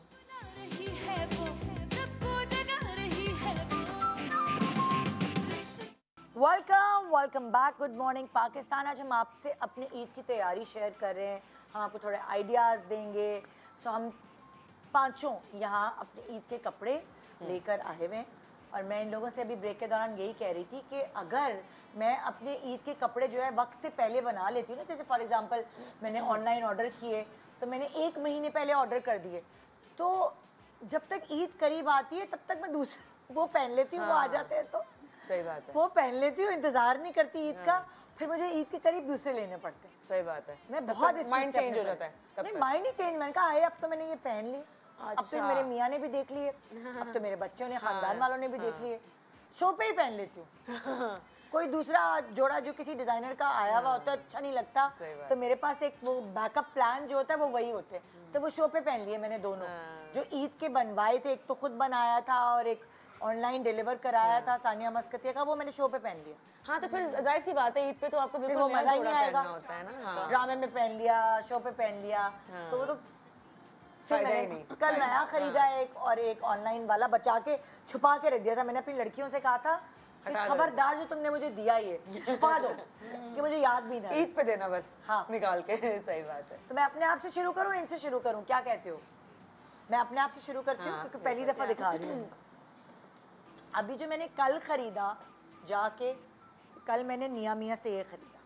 Welcome back. Good morning Pakistan. आज हम आपसे अपनी ईद की तैयारी शेयर कर रहे हैं, हम आपको थोड़े आइडियाज़ देंगे। सो हम पांचों यहाँ अपने ईद के कपड़े लेकर आए हुए हैं, और मैं इन लोगों से अभी ब्रेक के दौरान यही कह रही थी कि अगर मैं अपने ईद के कपड़े जो है वक्त से पहले बना लेती हूँ ना, जैसे फॉर एग्जांपल मैंने ऑनलाइन ऑर्डर किए, तो मैंने 1 महीने पहले ऑर्डर कर दिए, तो जब तक ईद करीब आती है तब तक मैं दूसरा वो पहन लेती हूँ। वो आ जाते हैं तो सही बात है, वो पहन लेती हूँ, इंतज़ार नहीं करती ईद का, फिर मुझे ईद के करीब दूसरे लेने पड़ते हैं। सही बात है। मैं बहुत माइंड चेंज हो जाता है तब नहीं, माइंड ही चेंज। मैंने कहा अब तो मैंने ये पहन ली, अब तो मेरे मियाँ ने भी देख लिए, अब तो मेरे बच्चों ने, खानदान वालों ने भी देख लिए, शो पे ही पहन लेती हूँ। कोई दूसरा जोड़ा जो किसी डिजाइनर का आया हुआ होता है अच्छा नहीं लगता, तो मेरे पास एक वो बैकअप प्लान जो होता है वो वही होते हैं, तो वो शो पे पहन लिए मैंने दोनों। जो ईद के बनवाए थे, एक तो खुद बनाया था और एक ऑनलाइन डिलीवर कराया था सानिया मस्कतिया का, वो मैंने शो पे पहन लिया। हाँ, तो फिर जाहिर सी बात है ईद पे तो आपको बिल्कुल वो मजा ही नहीं आएगा, होता है ना। ड्रामे में पहन लिया, शो पे पहन लिया, तो वो तो फिर मैंने कल नया खरीदा एक, और एक ऑनलाइन वाला बचा के छुपा के रख दिया था। मैंने अपनी लड़कियों से कहा था कि खबरदार जो तुमने मुझे दिया ये छुपा दो कि मुझे याद भी ना, ईद पे देना बस। हाँ, निकाल के। सही बात है। तो मैं अपने आप से शुरू करूँ, इनसे शुरू करूँ, क्या कहते हो? मैं अपने आप से शुरू करती हूँ क्योंकि पहली दफा दिखा रही हूँ। अभी जो मैंने कल खरीदा जाके, कल मैंने निया मिया से ये खरीदा,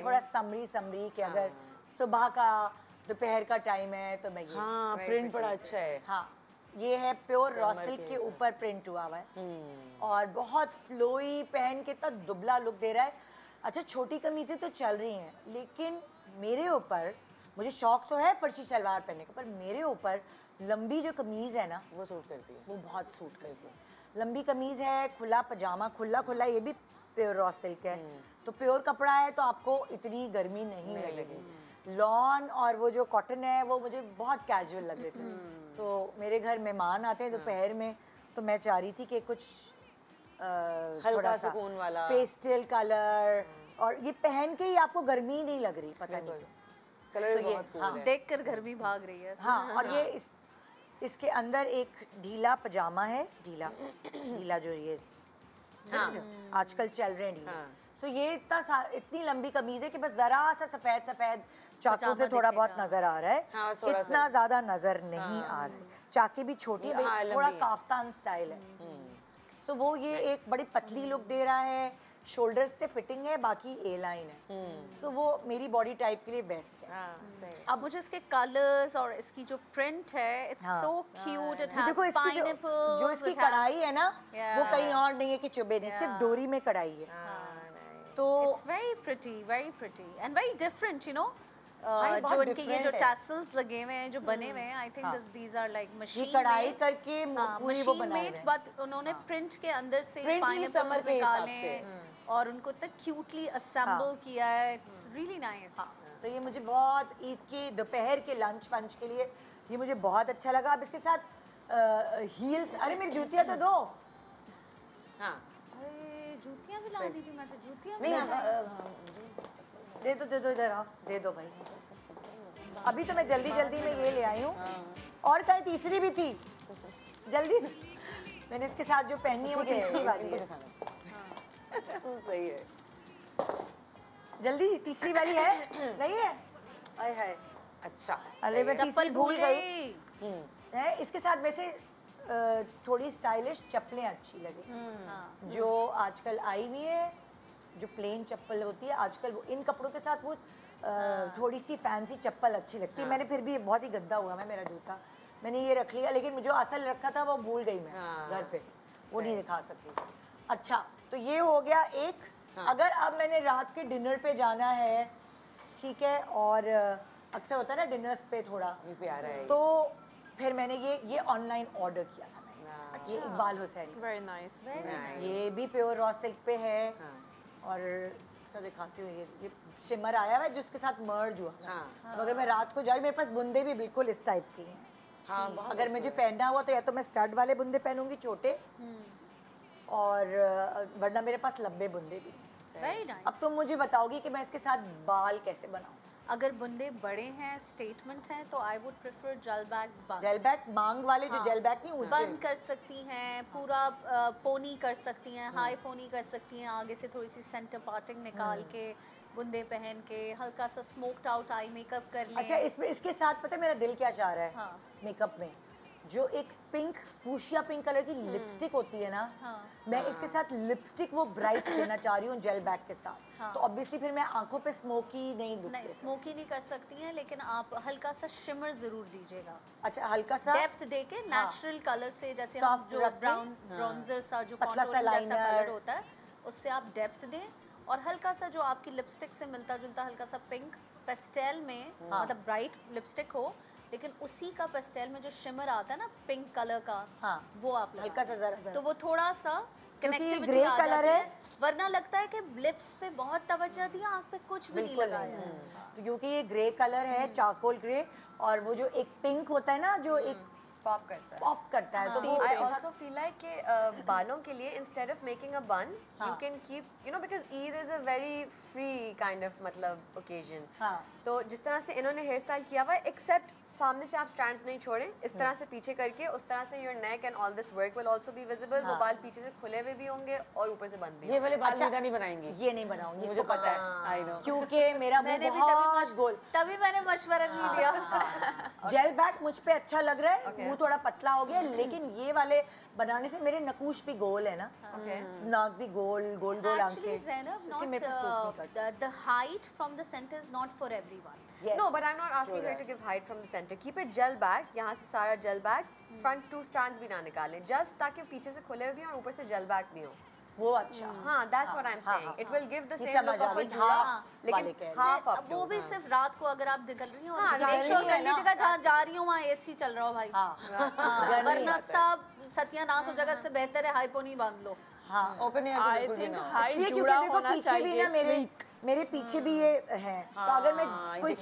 थोड़ा समरी के, अगर सुबह का दोपहर का टाइम है तो मैं ये हाँ प्रिंट बड़ा अच्छा है। हाँ ये है प्योर रॉ सिल्क के ऊपर प्रिंट हुआ हुआ है और बहुत फ्लोई, पहन के इतना दुबला लुक दे रहा है। अच्छा छोटी कमीज़ें तो चल रही हैं लेकिन मेरे ऊपर, मुझे शौक तो है फर्शी शलवार पहनने का, पर मेरे ऊपर लंबी जो कमीज़ है ना वो सूट करती है, वो बहुत सूट करती है। लंबी कमीज़ है, खुला पजामा, खुला ये भी प्योर रॉ सिल्क है, तो प्योर कपड़ा है तो आपको इतनी गर्मी नहीं लगेगी। लॉन और वो जो कॉटन है वो मुझे बहुत कैजुअल लग रहे थे। तो मेरे घर मेहमान आते हैं दोपहर में, तो मैं चाह रही थी कि कुछ हल्का सुकून वाला पेस्टल कलर, और ये पहन के ही आपको गर्मी नहीं लग रही, पता नहीं कलर भी बहुत कूल है। देखकर गर्मी भाग रही है। हाँ और ये इसके अंदर एक ढीला पजामा है, ढीला जो ये जो आजकल चल रहे हैं ढीला। सो ये इतनी लंबी कमीज है कि बस जरा सा सफेद चाकू से थोड़ा बहुत नजर आ रहा है, इतना ज्यादा नजर नहीं आ रहा है। चाके भी छोटी, थोड़ा काफ्तान स्टाइल है। सो वो ये एक बड़ी पतली लुक दे रहा है, शोल्डर्स से फिटिंग है, बाकी ए लाइन है। सो वो मेरी बॉडी टाइप के लिए बेस्ट है। अब मुझे इसके कलर्स और इसकी जो प्रिंट है, it's so cute, it has देखो इसकी जो इसकी कढ़ाई है ना वो कहीं और नहीं है कि चुभे नहीं, सिर्फ डोरी में कढ़ाई है। तो it's very pretty and very different, you know. जो इनके ये जो टैसल्स लगे हुए हैं, जो बने हुए हैं, I think these are like machine कढ़ाई करके पूरी वो बनाए हैं, बट उन्होंने प्रिंट के अंदर से पाइनएप्पल्स निकाले और उनको इतना क्यूटली असेंबल किया है। It's really nice. तो ये मुझे बहुत ईद के दोपहर के लंच वंच के लिए ये मुझे बहुत अच्छा लगा। अब इसके साथ हील्स, अरे मेरी जूतियाँ तो दो। हाँ जूतियाँ भी ला दी थी मैं, तो जूतियाँ दे दो इधर आओ, दे दो भाई। अभी तो मैं जल्दी में ये ले आई हूँ, और कहीं तीसरी भी थी, जल्दी मैंने इसके साथ जो पहनी है वो तीसरी वाली है। सही है, जल्दी तीसरी वाली है नहीं है? आय हाय, अच्छा। अरे मैं तीसरी भूल गई है। इसके साथ वैसे थोड़ी स्टाइलिश चप्पलें अच्छी लगी जो आजकल आई हुई है, जो प्लेन चप्पल होती है आजकल, वो इन कपड़ों के साथ वो थोड़ी सी फैंसी चप्पल अच्छी लगती है। मैंने फिर भी बहुत ही गंदा हुआ है मेरा जूता, मैंने ये रख लिया, लेकिन जो असल रखा था वो भूल गई मैं घर पे, वो नहीं दिखा सकती। अच्छा तो ये हो गया एक। अगर अब मैंने रात के डिनर पे जाना है, ठीक है, और अक्सर होता है ना डिनर्स पे थोड़ा प्यारा है, तो फिर मैंने ये ऑनलाइन ऑर्डर किया था मैंने। ये इकबाल हुसैन, वेरी नाइस। ये भी प्योर रॉ सिल्क पे है। और इसका दिखाती हूँ, ये शिमर आया हुआ है जिसके साथ मर्ज हुआ। अगर मैं रात को जाऊँ, मेरे पास बुंदे भी बिल्कुल इस टाइप की हैं। अगर मुझे पहनना हुआ तो या तो मैं स्टड वाले बुंदे पहनूंगी छोटे, और वरना मेरे पास लंबे बुंदे भी हैं। Very nice. अब तुम मुझे बताओगी कि मैं इसके साथ बाल कैसे बनाऊँ। अगर बुंदे बड़े हैं, स्टेटमेंट हैं, तो I would prefer gel back bun. Gel back मांग वाले जो जेल बैक नहीं बन कर सकती हैं, पूरा पोनी कर सकती हैं, हाई पोनी कर सकती हैं, आगे से थोड़ी सी सेंटर पार्टिंग निकाल के बुंदे पहन के हल्का सा स्मोक्ड आउट आई मेकअप कर लें। अच्छा इसके साथ पता है मेरा दिल क्या चाह रहा है? मेकअप में जो एक पिंक, फूशिया पिंक कलर की लिपस्टिक होती है ना, मैं इसके साथ लिपस्टिक वो ब्राइट देना चाह रही हूँ जेल बैक के साथ। तो ऑब्वियसली फिर मैं आंखों पे स्मोकी नहीं स्मोकी नहीं कर सकती हैं, लेकिन आप हल्का सा शिमर जरूर दीजिएगा। अच्छा हल्का सा डेप्थ देके नेचुरल कलर से, जैसे हम जो ब्राउन ब्रॉन्जर सा जो पतला सा जैसा कलर होता है उससे आप डेप्थ दें, और हल्का सा जो आपकी लिपस्टिक से मिलता जुलता हल्का सा पिंक पेस्टेल में, मतलब ब्राइट लिपस्टिक हो लेकिन उसी का पेस्टेल में जो शिमर आता है ना पिंक कलर का, वो आप हल्का सा जरा, तो वो चारकोल सा कनेक्टिविटी ग्रे कलर है, वरना लगता है कि लिप्स पे बहुत तवज्जो दिया, आंख पे कुछ भी नहीं लगाया। तो क्योंकि ये ग्रे कलर है, चारकोल ग्रे, और वो जो एक पिंक होता है ना जो एक पॉप करता है, तो वो I also feel like कि बालों के लिए instead of making a bun, you can keep, you know, because Eid is a very free kind of मतलब occasion. तो जिस तरह से इन्होंने हेयर स्टाइल किया हुआ है, except सामने से आप स्ट्रैंड्स नहीं छोड़ें, इस तरह से पीछे करके उस तरह से your neck and all this work will also be visible. वो बाल पीछे से खुले हुए भी होंगे और ऊपर से बंद भी। ये वाले बाल सीधा नहीं बनाएंगे, ये नहीं बनाऊंगी, मुझे पता है, आई नो, क्योंकि मेरा मुंह बहुत गोल, तभी मैंने मशवरा नहीं दिया। जेल बैक मुझ पे अच्छा लग रहा है, मुंह थोड़ा पतला हो गया, लेकिन ये वाले बनाने से मेरे नकूश भी गोल है ना, नाक भी गोल गोल गोल आंखें। The height from the center is not for everyone. Yes. No, but I'm not asking you to give height from the center. Keep it gel back. यहाँ से सारा gel back. Front 2 strands भी ना निकालें. Just ताकि पीछे से खुले हुए भी और ऊपर से gel back भी हो. वो अच्छा। हाँ, that's what I'm saying. It will give the ये same look समझ आ of a गई, half, लेकिन half up वो भी सिर्फ रात को अगर आप निकल रही हैं हाँ, और make sure कर लीजिएगा जहाँ जा रही हूँ वहाँ AC चल रहा हो भाई। वरना सब सत्यानाश हो जाएगा। इससे बेहतर है हाई पोनी बांध लो। हाँ, ओपन एयर तो बिल्कुल भी ना हो। इसलिए क्योंकि देखो पीछे भी ना मेरे पीछे भी ये है, तो अगर मैं कोई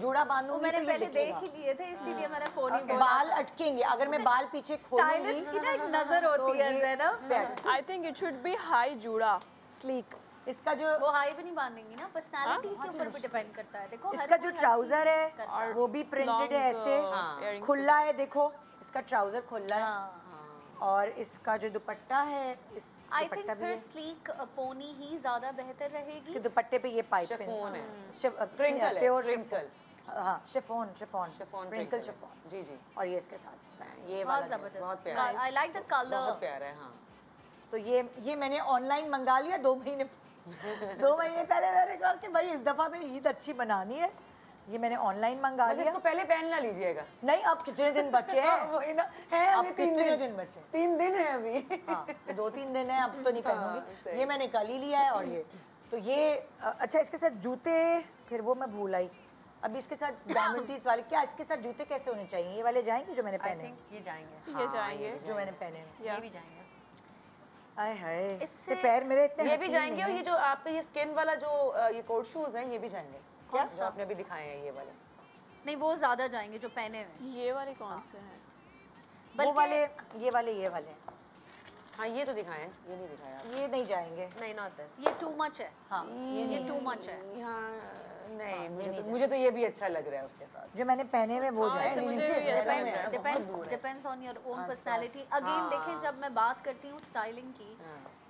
जूड़ा बांधूंगी मैंने तो पहले देख ही लिए थे, इसीलिए मैंने फोन ही बोला। बाल अटकेंगे अगर मैं बाल पीछे खोलूंगी। स्टाइलिस्ट की ना एक नजर होती है Zainab. I think it should be high जूड़ा, स्लीक। इसका जो वो हाई भी नहीं बांधेंगी ना, पर्सनालिटी के ऊपर भी डिपेंड करता है। देखो इसका जो ट्राउजर है वो भी प्रिंटेड है ऐसे, खुला है, देखो इसका ट्राउजर खुला है, और इसका जो दुपट्टा है इस आई थिंक फिर स्लीक पोनी ही ज्यादा बेहतर रहेगी। इसके दुपट्टे पे ये पाइप शिफॉन है, क्रिंकल प्योर क्रिंकल, हाँ शिफॉन क्रिंकल शिफॉन जी जी। और ये इसके साथ ये बहुत वाला जबरदस्त, बहुत प्यारा है, आई लाइक द कलर, बहुत प्यारा है। हाँ, तो ये मैंने ऑनलाइन मंगा लिया 2 महीने पहले। मैंने कहा कि भाई इस दफा में ईद अच्छी बनानी है, ये मैंने ऑनलाइन मंगा लिया। इसको पहले पहन ना लीजिएगा। नहीं, अब कितने दिन बचे हैं? वही ना है, अभी 3 दिन बचे। 3 दिन है अभी। हाँ, 2-3 दिन है, अब तो नहीं पहनूंगी। ये मैंने कल ही लिया है। और ये तो ये अच्छा, इसके साथ जूते फिर वो मैं भूल आई। अभी इसके साथ डायमंडीज वाले, क्या इसके साथ जूते कैसे होने चाहिए? ये वाले जाएंगे जो मैंने पहने? ये जाएंगे, ये जाएंगे जो मैंने पहने, ये भी जाएंगे। आय हाय, इससे पैर मेरे इतने ये भी जाएंगे। और ये जो आपका ये स्किन वाला जो ये कोट शूज हैं, ये भी जाएंगे क्या? जो आपने अभी दिखाए हैं ये वाले? नहीं, वो ज्यादा जाएंगे जो पहने हुए। ये वाले कौन से हैं? वो वाले, ये वाले। हाँ, ये तो दिखाए हैं, ये नहीं दिखाया। ये नहीं जाएंगे। नहीं, नॉट दिस। ये टू मच है। हाँ, ये टू मच है। हाँ, नहीं, मुझे तो ये भी अच्छा लग रहा है उसके साथ। जो मैंने पहने हुए वो जाएंगे। Depends on your own personality. Again देखें, जब मैं बात करती हूँ स्टाइलिंग की,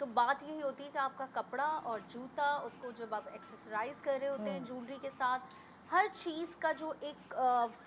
तो बात यही होती है कि आपका कपड़ा और जूता, उसको जब आप एक्सेसराइज कर रहे होते हैं ज्वेलरी के साथ, हर चीज़ का जो एक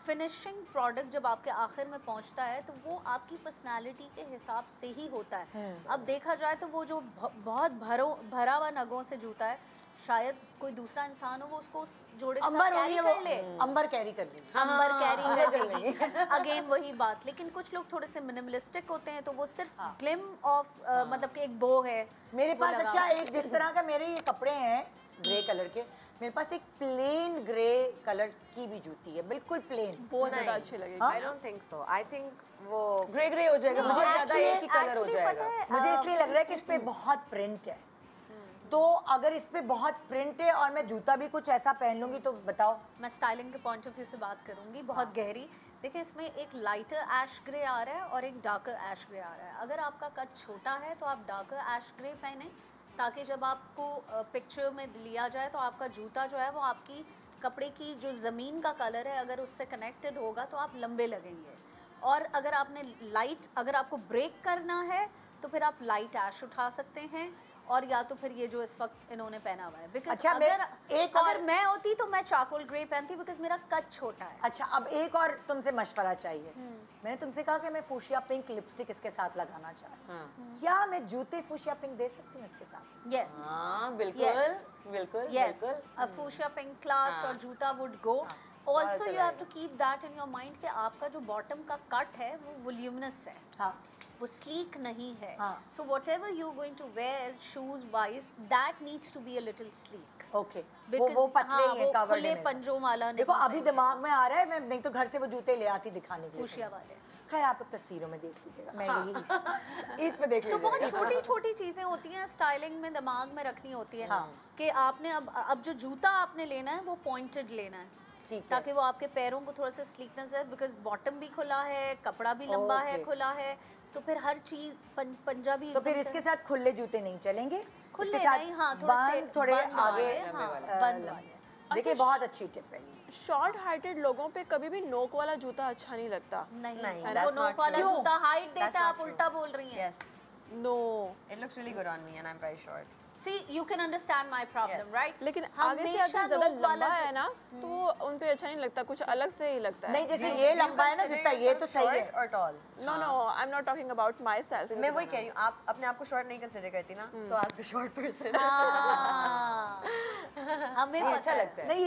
फिनिशिंग प्रोडक्ट जब आपके आखिर में पहुंचता है, तो वो आपकी पर्सनालिटी के हिसाब से ही होता है। अब देखा जाए तो वो जो बहुत भरा हुआ नगों से जूता है, शायद कोई दूसरा इंसान हो वो उसको जोड़े के साथ कैरी कर ले, अंबर कैरी कर ली, अंबर कैरी कर लेगी। अगेन वही बात। लेकिन कुछ लोग थोड़े से मिनिमलिस्टिक होते हैं, तो वो सिर्फ ग्लिम ऑफ मतलब कि एक बो है मेरे पास। अच्छा, एक जिस तरह का मेरे ये कपड़े हैं ग्रे कलर के, मेरे पास एक प्लेन ग्रे कलर की भी जूती है, बिल्कुल प्लेन। बहुत ज़्यादा अच्छी लगेगी। I don't think so. I think वो ग्रे हो जाएगा, मुझे ज़्यादा एक ही कलर हो जाएगा। मुझे इसलिए लग रहा है कि इस पे बहुत प्रिंट है, तो अगर इस पे बहुत प्रिंट है और मैं जूता भी कुछ ऐसा पहन लूंगी तो बताओ। मैं स्टाइलिंग के पॉइंट ऑफ व्यू से बात करूंगी, बहुत गहरी। देखिए, इसमें एक लाइटर ऐश ग्रे आ रहा है और एक डार्कर ऐश ग्रे आ रहा है। अगर आपका कद छोटा है तो आप डार्कर ऐश ग्रे पहने, ताकि जब आपको पिक्चर में लिया जाए तो आपका जूता जो है वो आपकी कपड़े की जो ज़मीन का कलर है अगर उससे कनेक्टेड होगा तो आप लंबे लगेंगे। और अगर आपने अगर आपको ब्रेक करना है तो फिर आप लाइट ऐश उठा सकते हैं, और या तो फिर ये जो इस वक्त इन्होंने पहना हुआ है। बिकॉज अच्छा, अगर मैं होती तो मैं चारकोल ग्रे पहनती, बिकॉज मेरा कद छोटा है। अच्छा, अब एक और तुमसे मशवरा चाहिए। मैंने तुमसे कहा कि मैं फूशिया पिंक लिपस्टिक इसके साथ लगाना चाहती हूँ, क्या मैं जूते फूशिया पिंक दे सकती हूँ इसके साथ? यस, हाँ, बिल्कुल। Yes, a fuchsia pink clothes और जूता would go. Also you have to keep that in your mind कि आपका जो बॉटम का कट है वो वॉल्यूमिनस है, वो स्लीक नहीं है। So whatever you going to wear shoes wise, that needs to be a little sleek. Okay, वो पतले ही हैं, कवर्ड खुले पंजों वाला नहीं। देखो अभी दिमाग में आ रहा है, मैं नहीं तो घर से वो जूते ले आती दिखाने के लिए। फूशिया वाले। खैर, आप तस्वीरों में देख लीजिएगा, मैं यही ईद पे देख लीजिएगा। तो बहुत छोटी छोटी चीज़ें होती हैं स्टाइलिंग में, दिमाग में रखनी होती है कि आपने अब जो जूता आपने लेना है वो पॉइंटेड लेना है, ताकि वो आपके पैरों को थोड़ा सा स्लीकनेस है। बिकॉज बॉटम भी खुला है, कपड़ा भी लंबा है, खुला है, तो फिर हर चीज़ पंजाबी। तो फिर इसके साथ खुले जूते नहीं चलेंगे, खुले नहीं, हाँ, थोड़े आगे बंद वाले। देखिए बहुत अच्छी टिप है। शॉर्ट हाइटेड लोगों पे कभी भी नोक वाला जूता अच्छा नहीं लगता। नहीं, वो नोक वाला जूता हाइट देता है, आप उल्टा बोल रही हैं। Yes. No, It looks really good on me and I'm very short. See, you can understand my problem, right? लेकिन आगे से अगर ज्यादा लंबा है ना तो उन पे अच्छा नहीं लगता, कुछ अलग से ही लगता है। नहीं जैसे ये लंबा है ना जितना ये तो सही है। Or tall? No no, I am not talking about myself. मैं वही कह रही हूँ, आप अपने आप को शॉर्ट नहीं कंसिडर करती ना, so ask a short person. हमें अच्छा लगता है। नहीं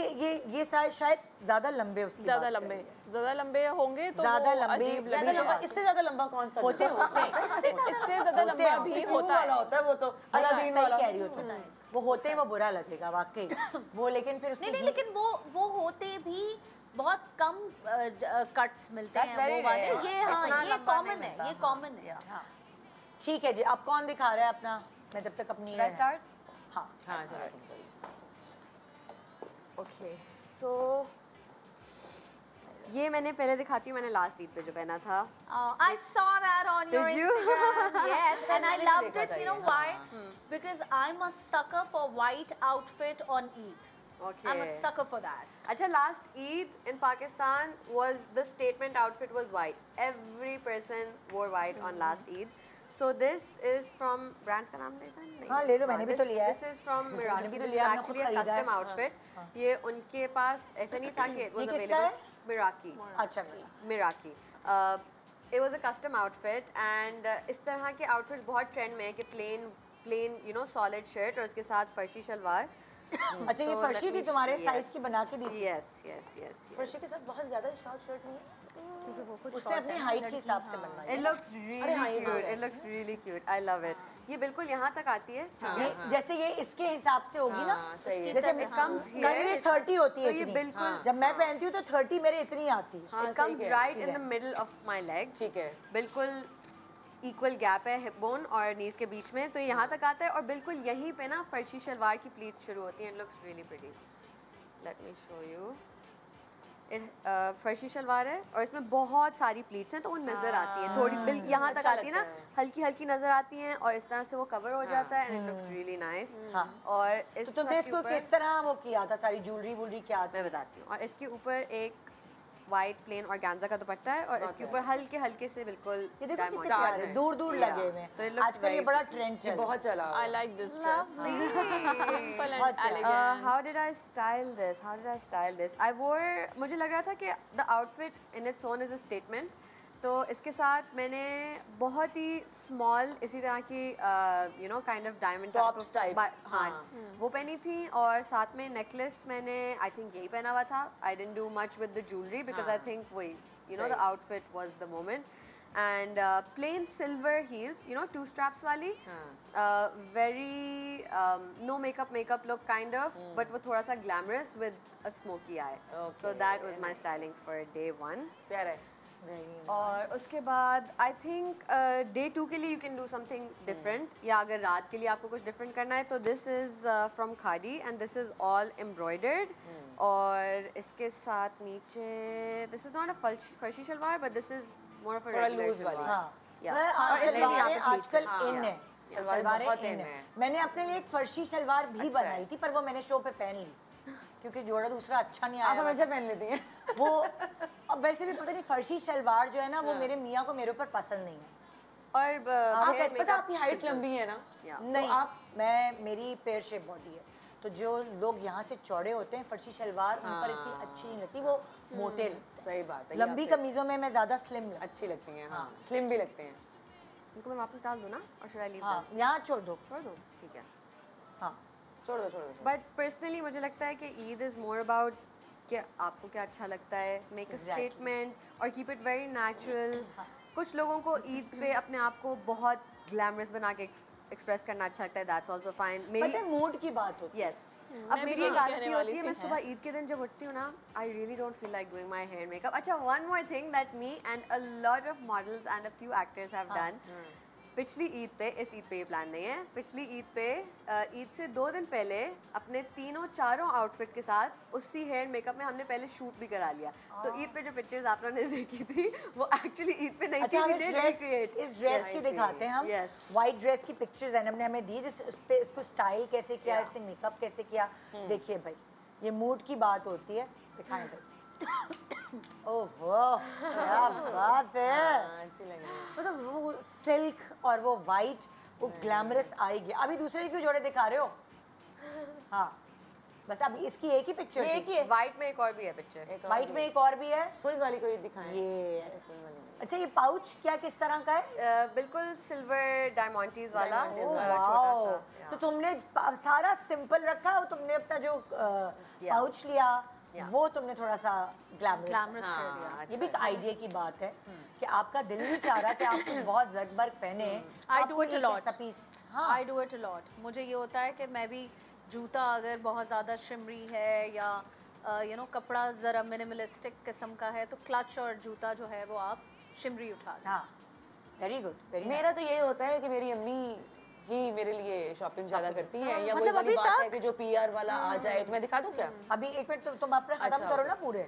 ये शायद ज्यादा लंबे उसकी ज्यादा बात लंबे, कर रही है। ज्यादा लंबे होंगे तो ज्यादा वो लंबे, अजीब ज्यादा लगेगा। लंबा, इससे ज्यादा लंबा कौन सा होते जूता? इससे ज्यादा लंबा भी होता वाला है। होता है वो तो, अलादीन सही वाला। कह रही हो तुम। वो होते हैं वो बुरा लगेगा वाकई वो, लेकिन फिर उसकी नहीं, लेकिन वो होते भी बहुत कम कट्स मिलते That's हैं very वो वाले। rare. ये हाँ, इतना ये लंबा कॉमन नहीं है, मिलता, ये हाँ, कॉमन है। yeah. ठीक है जी। अब कौन दिखा रहा है अपना? मैं जब तक अपनी Should I start? हाँ हाँ चलो। Okay, so ये मैंने पहले दिखाती हूँ, मैंने लास्ट ईद पे जो पहना था। I saw that on your Did you? Instagram. Yes, and I मैंने भी loved देखा it. था You know ये, why? Because I'm a sucker for white outfit on Eid. Okay. I'm a sucker for that. अच्छा, last Eid in Pakistan was the statement outfit was white. Every person wore white on last Eid. So this is from brands का नाम लेता है? हाँ ले लो, मैंने भी तो लिया है। This is from Meraki. भी तो This is लिया, हमने actually खुद a खरीदा है। custom outfit. ये उनके पास ऐसा नहीं था कि it was ये किसका available. है? Meraki. अच्छा Meraki. It was a custom outfit and इस तरह के outfits बहुत trend में है कि plain you know solid shirt और उसके साथ फर्शी शलवार। अच्छा ये फर्शी थी तुम्हारे साइज की बना के दी थी? Yes. फर्शी के साथ बहुत ज्यादा शॉर्ट शर्ट नहीं है? क्योंकि वो कुछ उसने अपनी हाइट के हिसाब से बनवाई। It looks really cute. It looks really cute. I love it. ये बिल्कुल यहाँ तक आती है। ये जैसे ये इसके हिसाब से होगी ना, हाँ, सही है। जैसे It comes here. करीब 30 होती है तो ये इतनी। बिल्कुल जब मैं पहनती हूँ तो 30 मेरे इतनी आती है। हाँ, It सही comes कह रही right है। in the middle of my leg. ठीक है। बिल्कुल इक्वल गैप है हिप बोन और नीज के बीच में, तो यहाँ तक आता है और बिल्कुल यहीं पे ना फर्शी शलवार की प्लीट्स शुरू होती हैं। It looks really pretty. Let me show you. फर्शी salwar है और इसमें बहुत सारी प्लीट्स हैं तो वो नज़र आती हैं थोड़ी, यहाँ तक अच्छा आती है ना, लगता है। हल्की हल्की नज़र आती हैं और इस तरह से वो कवर हो जाता है। And it looks really nice. और इस तो तुमने सब के इसको ऊपर किस तरह वो किया था? सारी ज्वेलरी वुलरी क्या थी? मैं बताती हूँ। और इसके ऊपर एक वाइट प्लेन ऑर्गेन्जा का दुपट्टा है और इसके ऊपर हल्के हल्के से बिल्कुल ये देखो diamond कितने stars प्यारे हैं। दूर दूर लगे हुए तो it हैं। looks आजकल ये very बड़ा ट्रेंड चल रहा है। बहुत चला हुआ I है। like this dress. Simple बहुत and प्यारा। elegant. How did I style this? How did I style this? I wore, मुझे लग रहा था कि the outfit in its own is a statement. तो इसके साथ मैंने बहुत ही स्मॉल इसी तरह की you know kind of diamond Tops type, हाँ वो पहनी थी और साथ में नेकलेस मैंने आई थिंक यही पहना हुआ था। I didn't do much with the jewellery because I think वही you know the outfit was the moment and plain silver heels you know 2 straps वाली very no makeup look kind of but वो थोड़ा सा glamorous with a smoky eye. So that was my styling for day 1। प्यारा है। और उसके बाद I think day 2 के लिए you can do something different या अगर रात के लिए आपको कुछ डिफरेंट करना है तो this is from khadi and this is all embroidered और इसके साथ नीचे this is not a farshi shalwar but this is more of a थोड़ा रेगुलर लूज वाली। शलवार। हाँ Yeah. मैं और इसमें भी यहाँ पे आजकल pleats हैं। इन है शलवारें शलवारें बहुत इन in है। है। मैंने अपने लिए एक फर्शी शलवार भी अच्छा है। बनाई थी पर वो मैंने शो पे पहन ली क्योंकि जोड़ा दूसरा अच्छा नहीं आप आया। हमेशा पहन लेती हैं। वो अब वैसे भी पता नहीं फर्शी शलवार जो है ना वो मेरे मियाँ को मेरे ऊपर पसंद नहीं है। और आप hair पता makeup आपकी हाइट simple। लंबी है ना? Yeah. नहीं आप मेरी पेयर शेप बॉडी है तो जो लोग यहाँ से चौड़े होते हैं फर्शी शलवार उन पर इतनी अच्छी नहीं लगती, वो मोटे लगते हैं। सही बात है। लंबी कमीजों में मैं ज्यादा स्लिम लगती अच्छी लगती हैं। हाँ स्लिम भी लगते हैं। इनको मैं वापस डाल दूँ ना और शुड आई लीव हूँ। हाँ यहाँ छोड़ दो। छोड़ दूँ? ठीक है। हाँ छोड़ दो छोड़ दो। बट पर्सनली मुझे लगता है कि ईद इज़ मोर अबाउट कि आपको क्या अच्छा लगता है, मेक अ स्टेटमेंट और कीप इट वेरी नेचुरल। कुछ लोगों को ईद पे अपने आप को बहुत ग्लैमरस बना के एक्सप्रेस करना अच्छा लगता है, दैट्स ऑल्सो फाइन। पता है मूड की बात होती है। यस अब मैं भी मेरी यही एक कहने आदत ये वाली होती है थी। मैं सुबह ईद के दिन जब उठती हूँ ना I really don't feel like doing my hair makeup. अच्छा one more thing that me and a lot of models and a few actors have done. पिछली ईद पे, इस ईद पे ये प्लान नहीं है, पिछली ईद पे ईद से 2 दिन पहले अपने चारों आउटफिट्स के साथ उसी हेयर मेकअप में हमने पहले शूट भी करा लिया। तो ईद पे जो पिक्चर्स आप लोगों ने देखी थी वो एक्चुअली ईद पे नहीं थी। अच्छा हम we did recreate। इस ड्रेस Yes, की I see। दिखाते हैं हम। Yes। वाइट ड्रेस की पिक्चर्स जैनब ने हमें दी जिस उस पे इसको स्टाइल कैसे किया, इसने मेकअप कैसे किया। देखिए भाई ये मूड की बात होती है। दिखाएं ओहो क्या बात है, अच्छी लग रही है। मतलब वो सिल्क और वो वाइट, वो ग्लैमरस आएगी। अभी दूसरे क्यों जोड़े दिखा रहे हो? हाँ बस अब इसकी एक ही पिक्चर, एक ही है। व्हाइट में एक और भी है पिक्चर, वाइट में एक और भी है। फुल वाली को ये दिखाएं। ये फुल वाली अच्छा, ये पाउच क्या किस तरह का है? बिल्कुल सिल्वर डायमंडीज वाला, छोटा छोटा सा। तो तुमने सारा सिंपल रखा और तुमने अपना जो पाउच लिया वो तुमने थोड़ा सा ग्लैमरस कर दिया। ये भी एक आइडिया की बात है कि आपका दिल नहीं चाह रहा कि आप कुछ बहुत ज़र्क-बर्क पहने। I do it a lot. हाँ I do it a lot. मुझे ये होता है कि मैं भी जूता अगर बहुत ज़्यादा शिमरी है या कपड़ा ज़रा मिनिमलिस्टिक किस्म का है तो क्लच और जूता जो है वो आप शिमरी उठा लें। हाँ वेरी गुड, वेरी मेरा तो ये होता है कि मेरी अम्मी ही मेरे लिए शॉपिंग ज्यादा करती हैं, या वही मतलब वाली अभी बात है तक? कि जो पीआर वाला आ जाए। तो मैं दिखा दूं क्या? अभी एक मिनट तुम अपना खत्म अच्छा, करो ना पूरे,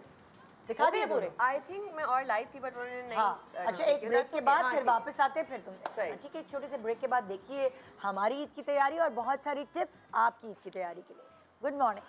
दिखा दिए पूरे? आई थिंक मैं और लाई थी बट उन्होंने नहीं। हाँ अच्छा, एक ब्रेक के बाद फिर वापस आते हैं, फिर तुम ठीक है। एक छोटे से ब्रेक के बाद देखिए हमारी ईद की तैयारी और बहुत सारी टिप्स आपकी ईद की तैयारी के लिए। Good morning.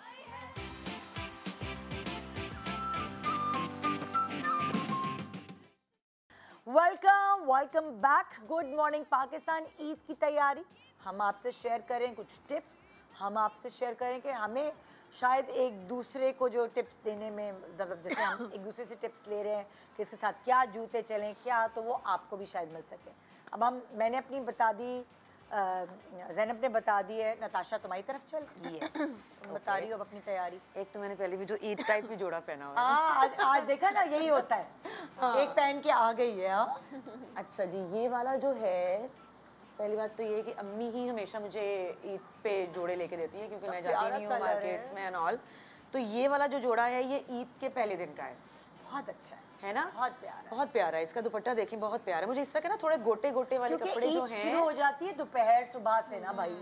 Welcome back. Good morning Pakistan. Eid की तैयारी हम आपसे शेयर करें कुछ टिप्स, हम आपसे शेयर करें कि हमें शायद एक दूसरे को जो टिप्स देने में, मतलब जैसे हम एक दूसरे से टिप्स ले रहे हैं कि इसके साथ क्या जूते चलें क्या, तो वो आपको भी शायद मिल सके। अब मैंने अपनी बता दी, ज़ैनब ने बता दी है, नताशा तुम्हारी तरफ चल। यस बता रही हो अब अपनी तैयारी। एक तो मैंने पहले भी जो ईद टाइप भी जोड़ा पहना हुआ हाँ आज देखा ना, यही होता है। एक पहन के आ गई है। हाँ अच्छा जी, ये वाला जो है, पहली बात तो ये है कि अम्मी ही हमेशा मुझे ईद पे जोड़े लेके देती है, क्योंकि मैं जाती नहीं हूँ मार्केट्स में एंड ऑल। तो ये वाला जो जोड़ा है ये ईद के पहले दिन का है। बहुत अच्छा है ना, बहुत प्यारा, बहुत प्यारा है। इसका दुपट्टा देखें, बहुत प्यारा है। मुझे इस तरह के ना थोड़े गोटे गोटे वाले कपड़े जो हैं, शुरू हो जाती है दोपहर सुबह से ना भाई,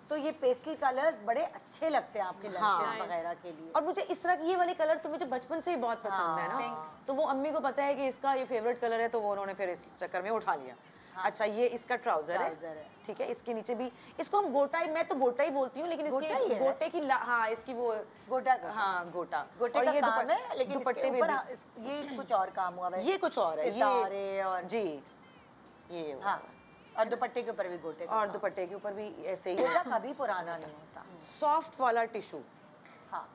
तो ये पेस्टल कलर्स बड़े अच्छे लगते हैं आपके लंचेस वगैरह के लिए। और मुझे इस तरह की ये वाले कलर तो मुझे बचपन से ही बहुत पसंद है ना। तो वो अम्मी को पता है कि इसका ये फेवरेट कलर है, तो वो उन्होंने फिर इस चक्कर में उठा लिया। अच्छा, ये इसका ट्राउजर है, ठीक है। इसके नीचे भी, इसको हम गोटा, मैं तो गोटा ही बोलती हूँ, लेकिन इसके गोटे की हाँ इसकी वो गोटा, हाँ गोटा। गोटे और का ये काम है, लेकिन दुपट्टे में ये कुछ और काम हुआ है। ये कुछ और है, ये और जी ये हाँ, और दुपट्टे के ऊपर भी गोटे, और दुपट्टे के ऊपर भी ऐसे ही गोटा कभी पुराना नहीं होता। सॉफ्ट वाला टिश्यू। हाँ,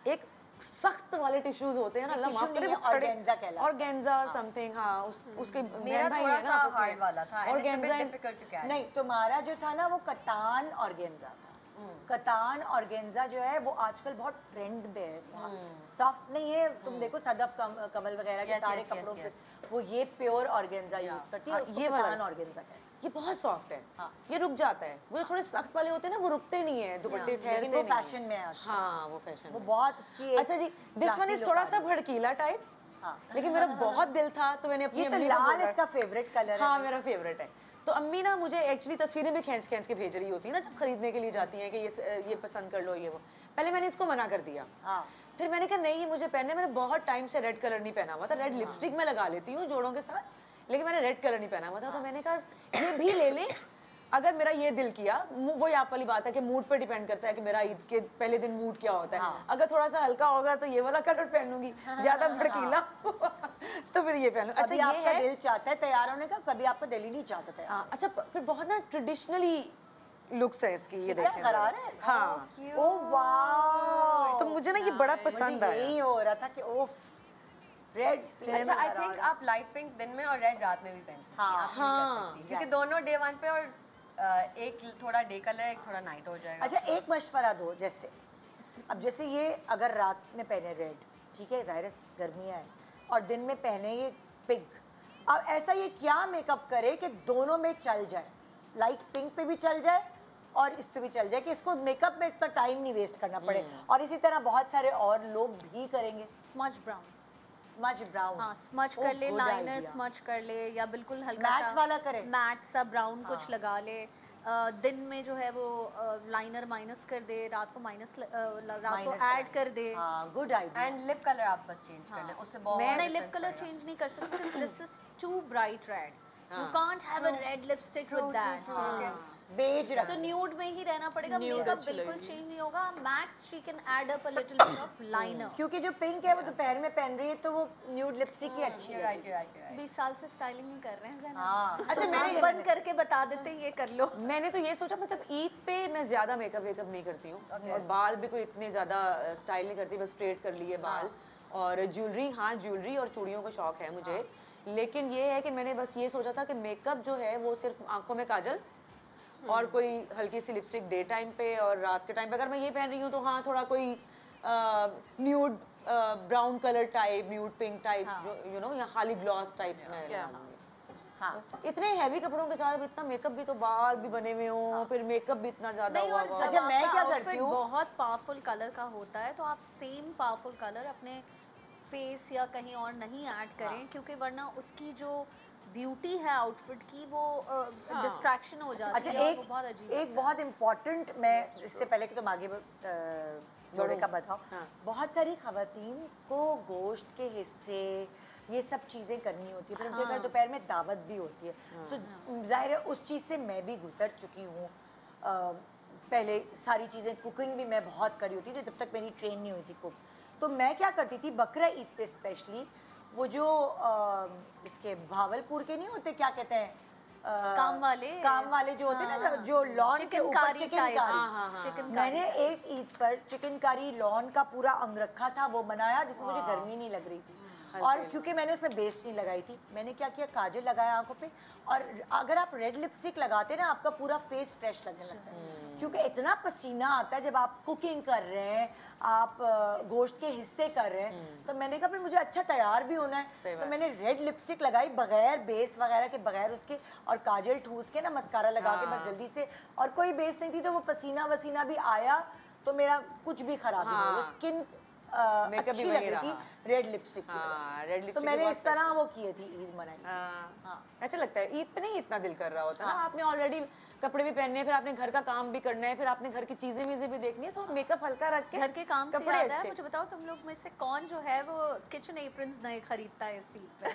एक सख्त वाले टिश्यूज होते हैं ना, अल्लाह माफ करे, वो ऑर्गेन्जा कहलाता है। ऑर्गेन्जा समथिंग, हाँ उसके मेरा थोड़ा सा हार्ड वाला था, ऑर्गेन्जा डिफिकल्ट टू कैरी। नहीं, तुम्हारा जो था ना वो कतान ऑर्गेन्जा था। कतान ऑर्गेन्जा जो है वो आजकल बहुत ट्रेंड में है, सॉफ्ट नहीं है। तुम देखो सदफ कमल वगैरह के सारे कपड़ों पे वो ये प्योर ऑर्गेन्जा यूज करती है। ये कतान ऑर्गेन्जा का ये बहुत सॉफ्ट है। ये रुक जाता है। वो थोड़े सख्त वाले होते हैं ना, वो रुकते नहीं है, दुपट्टे ठहरते नहीं। वो फैशन में है। हाँ वो फैशन, वो बहुत उसकी। अच्छा जी, दिस वन इज थोड़ा सा भड़कीला टाइप, लेकिन मेरा बहुत दिल था तो मैंने अपनी अम्मी को बोला। लाल इसका फेवरेट कलर है। हाँ मेरा फेवरेट है। तो अम्मी ना मुझे एक्चुअली तस्वीरें भी खींच खींच के भेज रही होती है ना, जब खरीदने के लिए जाती हैं कि ये पसंद कर लो, ये वो। पहले मैंने इसको मना कर दिया, फिर मैंने कहा नहीं मुझे पहनने। मैंने बहुत टाइम से रेड कलर नहीं पहना हुआ था। रेड लिपस्टिक मैं लगा लेती हूँ जोड़ों के साथ, लेकिन मैंने रेड कलर नहीं पहना हुआ था। तो मैंने कहा ये भी ले लें अगर मेरा ये दिल किया। वही आप वाली बात है कि मूड पे डिपेंड करता है कि मेरा ईद के पहले दिन मूड क्या होता है। अगर थोड़ा सा हल्का होगा तो ये वाला कलर पहनूंगी, ज्यादा भड़कीला तो फिर ये पहनूं। अच्छा, ये है दिल चाहता है तैयार होने का, कभी आपका दिल ही नहीं चाहता था। हाँ, अच्छा फिर बहुत ना ट्रेडिशनली लुक्स है इसकी, ये देखें। हाँ, ओह वाह, तो मुझे ना ये बड़ा पसंद आया। यही हो रहा था कि ओफ रेड। अच्छा, आई थिंक आप लाइट पिंक दिन में और रेड रात में भी पहन सकती हैं। हाँ, क्योंकि दोनों डे वन पे, और एक थोड़ा डे कलर, एक थोड़ा नाइट हो जाएगा। अच्छा, एक मशवरा दो, जैसे अब जैसे ये अगर रात में पहने रेड, ठीक है, ज़ाहिर गर्मियाँ हैं, और दिन में पहने ये पिंक, अब ऐसा ये क्या मेकअप करे कि दोनों में चल जाए, लाइट पिंक पे भी चल जाए और इस पे भी चल जाए, कि इसको मेकअप में इतना टाइम नहीं वेस्ट करना पड़े। और इसी तरह बहुत सारे और लोग भी करेंगे। स्मज ब्राउन, स्मज ब्राउन, हाँ स्मच कर ले, लाइनर स्मच कर ले, या बिल्कुल हल्का मैट सा वाला करे, मैट सा ब्राउन कुछ लगा ले। दिन में जो है वो लाइनर माइनस कर दे, रात को रात को ऐड कर दे। Good idea. And lip colour आप बस चेंज कर ले, उससे बहुत नहीं, लिप कलर चेंज नहीं कर सकते, this is too bright red, you can't have a red lipstick with that. Beige रख सो न्यूड में ही रहना पड़ेगा, मेकअप बिल्कुल चेंज नहीं होगा। Max she can add up a little bit of liner, क्योंकि जो पिंक है वो दोपहर में पहन रही है तो वो न्यूड लिपस्टिक ही अच्छी है। 20 साल से स्टाइलिंग ही कर रहे हैं ज़ैनब। हाँ। अच्छा मैंने बंद करके बता देते हैं ये कर लो। मैंने तो ये सोचा मतलब ईद पे मैं ज्यादा मेकअप वेकअप नहीं करती हूँ और बाल भी कोई इतने ज्यादा स्टाइल नहीं करती, बस स्ट्रेट कर लिए बाल। और ज्वेलरी, हाँ ज्वेलरी और चूड़ियों का शौक है मुझे, लेकिन ये है कि मैंने बस ये सोचा था कि मेकअप जो है वो सिर्फ आंखों में काजल और कोई हल्की सी लिपस्टिक डे टाइम पे, और रात के टाइम पे अगर मैं ये पहन रही हूँ तो हाँ थोड़ा कोई nude brown colour type, nude pink type, जो यू नो, या खाली ग्लॉस टाइप में लगाऊंगी। हाँ। इतने हैवी कपड़ों के साथ इतना मेकअप भी, तो बाल भी बने हुए हों, फिर मेकअप भी इतना ज्यादा हुआ हुआ। अच्छा मैं क्या करती हूँ, बहुत पावरफुल कलर का होता है तो आप सेम पावरफुल कलर अपने फेस या कहीं और नहीं ऐड करें, क्योंकि वरना उसकी जो ब्यूटी है आउटफिट की वो डिस्ट्रैक्शन हो जाती है। अच्छा बहुत अजीब एक बहुत इम्पोर्टेंट, मैं इससे पहले कि तुम आगे जोड़े का बताओ, बहुत सारी खवातीन को गोश्त के हिस्से ये सब चीज़ें करनी होती है, फिर उनके घर दोपहर में दावत भी होती है। सो जाहिर है उस चीज़ से मैं भी गुजर चुकी हूँ। पहले सारी चीज़ें, कुकिंग भी मैं बहुत करी होती थी जब तक मेरी ट्रेन नहीं हुई थी कुक। तो मैं क्या करती थी बकरा ईद पे स्पेशली, वो जो इसके भावलपुर के नहीं होते, क्या कहते हैं, काम वाले जो होते हैं ना, जो लॉन के ऊपर चिकन कारी, मैंने एक ईद पर चिकन कारी लॉन का पूरा अंग रखा था, वो बनाया जिसमें मुझे गर्मी नहीं लग रही थी। और क्योंकि मैंने उसमें बेस नहीं लगाई थी, मैंने क्या किया, काजल लगाया आंखों पे, और अगर आप रेड लिपस्टिक लगाते ना आपका पूरा फेस फ्रेश लगने लगता है, क्योंकि इतना पसीना आता है जब आप कुकिंग कर रहे हैं, आप गोश्त के हिस्से कर रहे हैं। तो मैंने कहा फिर मुझे अच्छा तैयार भी होना है, तो मैंने रेड लिपस्टिक लगाई बगैर बेस वगैरह के, बगैर उसके, और काजल ठूस के ना मस्कारा लगा के बस जल्दी से, और कोई बेस नहीं थी तो वो पसीना वसीना भी आया तो मेरा कुछ भी खराब नहीं हुआ, स्किन अच्छी लग रही थी रेड लिपस्टिक की वजह से। तो मैंने इस तरह वो किए थी ईद मनाई। अच्छा लगता है, ईद पे नहीं इतना दिल कर रहा होता ना, आपने ऑलरेडी कपड़े भी पहनने हैं, फिर आपने घर का काम भी करना है, फिर आपने घर की चीजें वीजें भी देखनी है, तो मेकअप हल्का रख के घर के काम से याद है, मुझे बताओ तुम लोग में से कौन जो है वो किचन एप्रन्स नए खरीदता है इस ईद पे?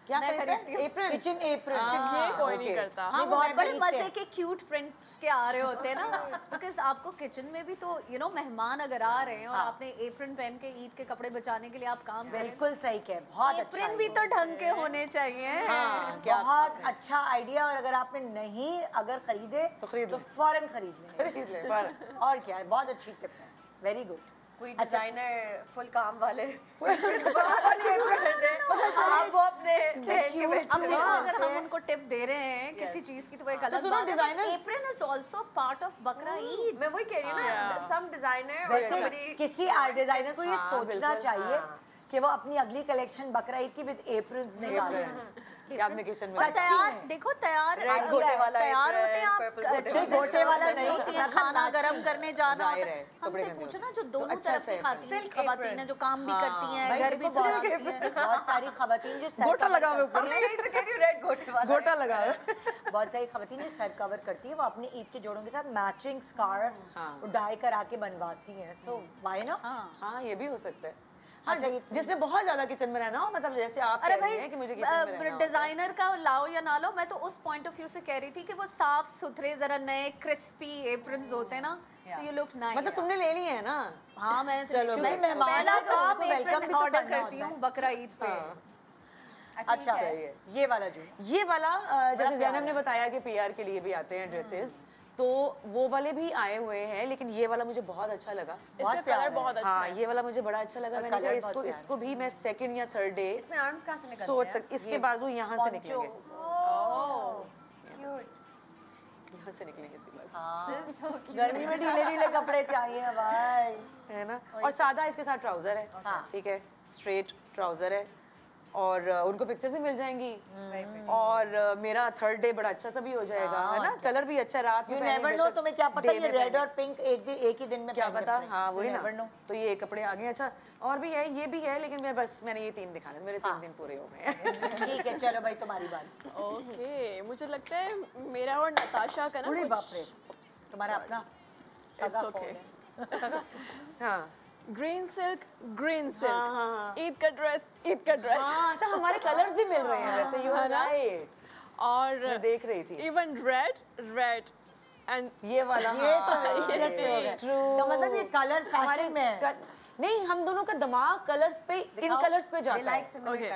क्या खरीदता है? एप्रन, किचन एप्रन, ये कोई नहीं करता। हाँ, बहुत बड़े मजे के क्यूट प्रिंट्स के आ रहे होते हैं ना, बिकॉज आपको किचन में भी तो यू नो मेहमान अगर आ रहे हैं और आपने एप्रन पहन के ईद के कपड़े बचाने के लिए आप काम कर रहे हैं, बिल्कुल सही कह, बहुत अच्छा एप्रन भी तो ढंग के होने चाहिए। बहुत अच्छा आइडिया। और अगर आपने नहीं अगर खरीदे तो फौरन खरीद लें। और क्या है, बहुत अच्छी टिप है, वेरी गुड। कोई डिजाइनर फुल काम वाले अगर हम उनको टिप दे रहे हैं किसी चीज की तो वो एक अलग बात है। Apron is also part of बकरा ईद। मैं वही कह रही हूँ ना, सम डिजाइनर वैसे किसी आर्ट डिजाइनर को ये सोचना चाहिए कि वो अपनी अगली कलेक्शन बकरा ईद की विद एप्रन्स निकाले। क्या आपने किचन में तैयार देखो, तैयार गोटे वाला तैयार होते हैं आप, गोटे वाला नहीं होती है, खाना गरम करने जाना होता है। हमसे पूछो ना जो दोनों तरफ की खवातीन हैं, जो काम भी करती हैं, घर भी संभालती हैं, बहुत सारी खवातीन जो गोटा लगा हुआ ऊपर, यही तो कह रही हूँ, रेड गोटे वाला गोटा लगा है। बहुत सारी खवातीन जो सर कवर करती है, वो अपने ईद के जोड़ों के साथ मैचिंग स्कार्फ डाई करा के बनवाती हैं। So why not? हाँ ये भी हो सकता है। हाँ, जिसने बहुत ज्यादा किचन में रहना हो, मतलब जैसे आप कह रही हैं कि मुझे किचन में रहना हो, डिजाइनर का लाओ या ना लो, मैं तो उस पॉइंट ऑफ व्यू से कह रही थी कि वो साफ सुथरे जरा नए क्रिस्पी एप्रन्स होते हैं ना, so you look nice। मतलब तुमने ले लिए हैं ना? हाँ मैंने चलो, पहला तो आप एप्रन ऑर्डर करती हूँ बकरा ईद पे। अच्छा ये वाला जो ये वाला जैसे ज़ैनब ने बताया कि पीआर के लिए भी आते हैं ड्रेसेस, तो वो वाले भी आए हुए हैं, लेकिन ये वाला मुझे बहुत अच्छा लगा, बहुत कलर बहुत अच्छा है। ये वाला मुझे बड़ा अच्छा लगा। मैंने कहा इसको भी मैं सेकंड या थर्ड डे इसमें आर्म्स कहाँ से निकलते हैं? सोच सकती, इसके बाजू यहाँ से निकलेंगे, यहाँ से निकलेंगे इसके बाजू। गर्मी में ढीले ढीले कपड़े चाहिए भाई, है ना। और सादा इसके साथ ट्राउजर है, ठीक है, स्ट्रेट ट्राउजर है, और उनको पिक्चर्स भी मिल जाएंगी, और मेरा थर्ड डे बड़ा अच्छा सा भी हो जाएगा, है ना। कलर भी अच्छा, रात में नेवर नो, तुम्हें क्या पता ये रेड और पिंक एक ही दिन में क्या पता। हाँ वही ना, तो ये कपड़े आ गए। अच्छा और भी है, ये भी है, लेकिन मैंने ये 3 दिखाने, मेरे 3 दिन पूरे हो गए। ठीक है चलो भाई तुम्हारी बात। ओके, मुझे लगता है मेरा और नताशा का ना, बाप रे, तुम्हारा अपना हाँ ग्रीन सिल्क ईद का ड्रेस अच्छा हमारे कलर्स भी मिल रहे हैं वैसे, यू आर राइट। और मैं देख रही थी इवन रेड एंड ये वाला ये तो जैसे हो गया। True. इसका मतलब ये कलर फैशन में है। नहीं, हम दोनों का दिमाग कलर्स पे, इन कलर्स पे जाता है। ओके,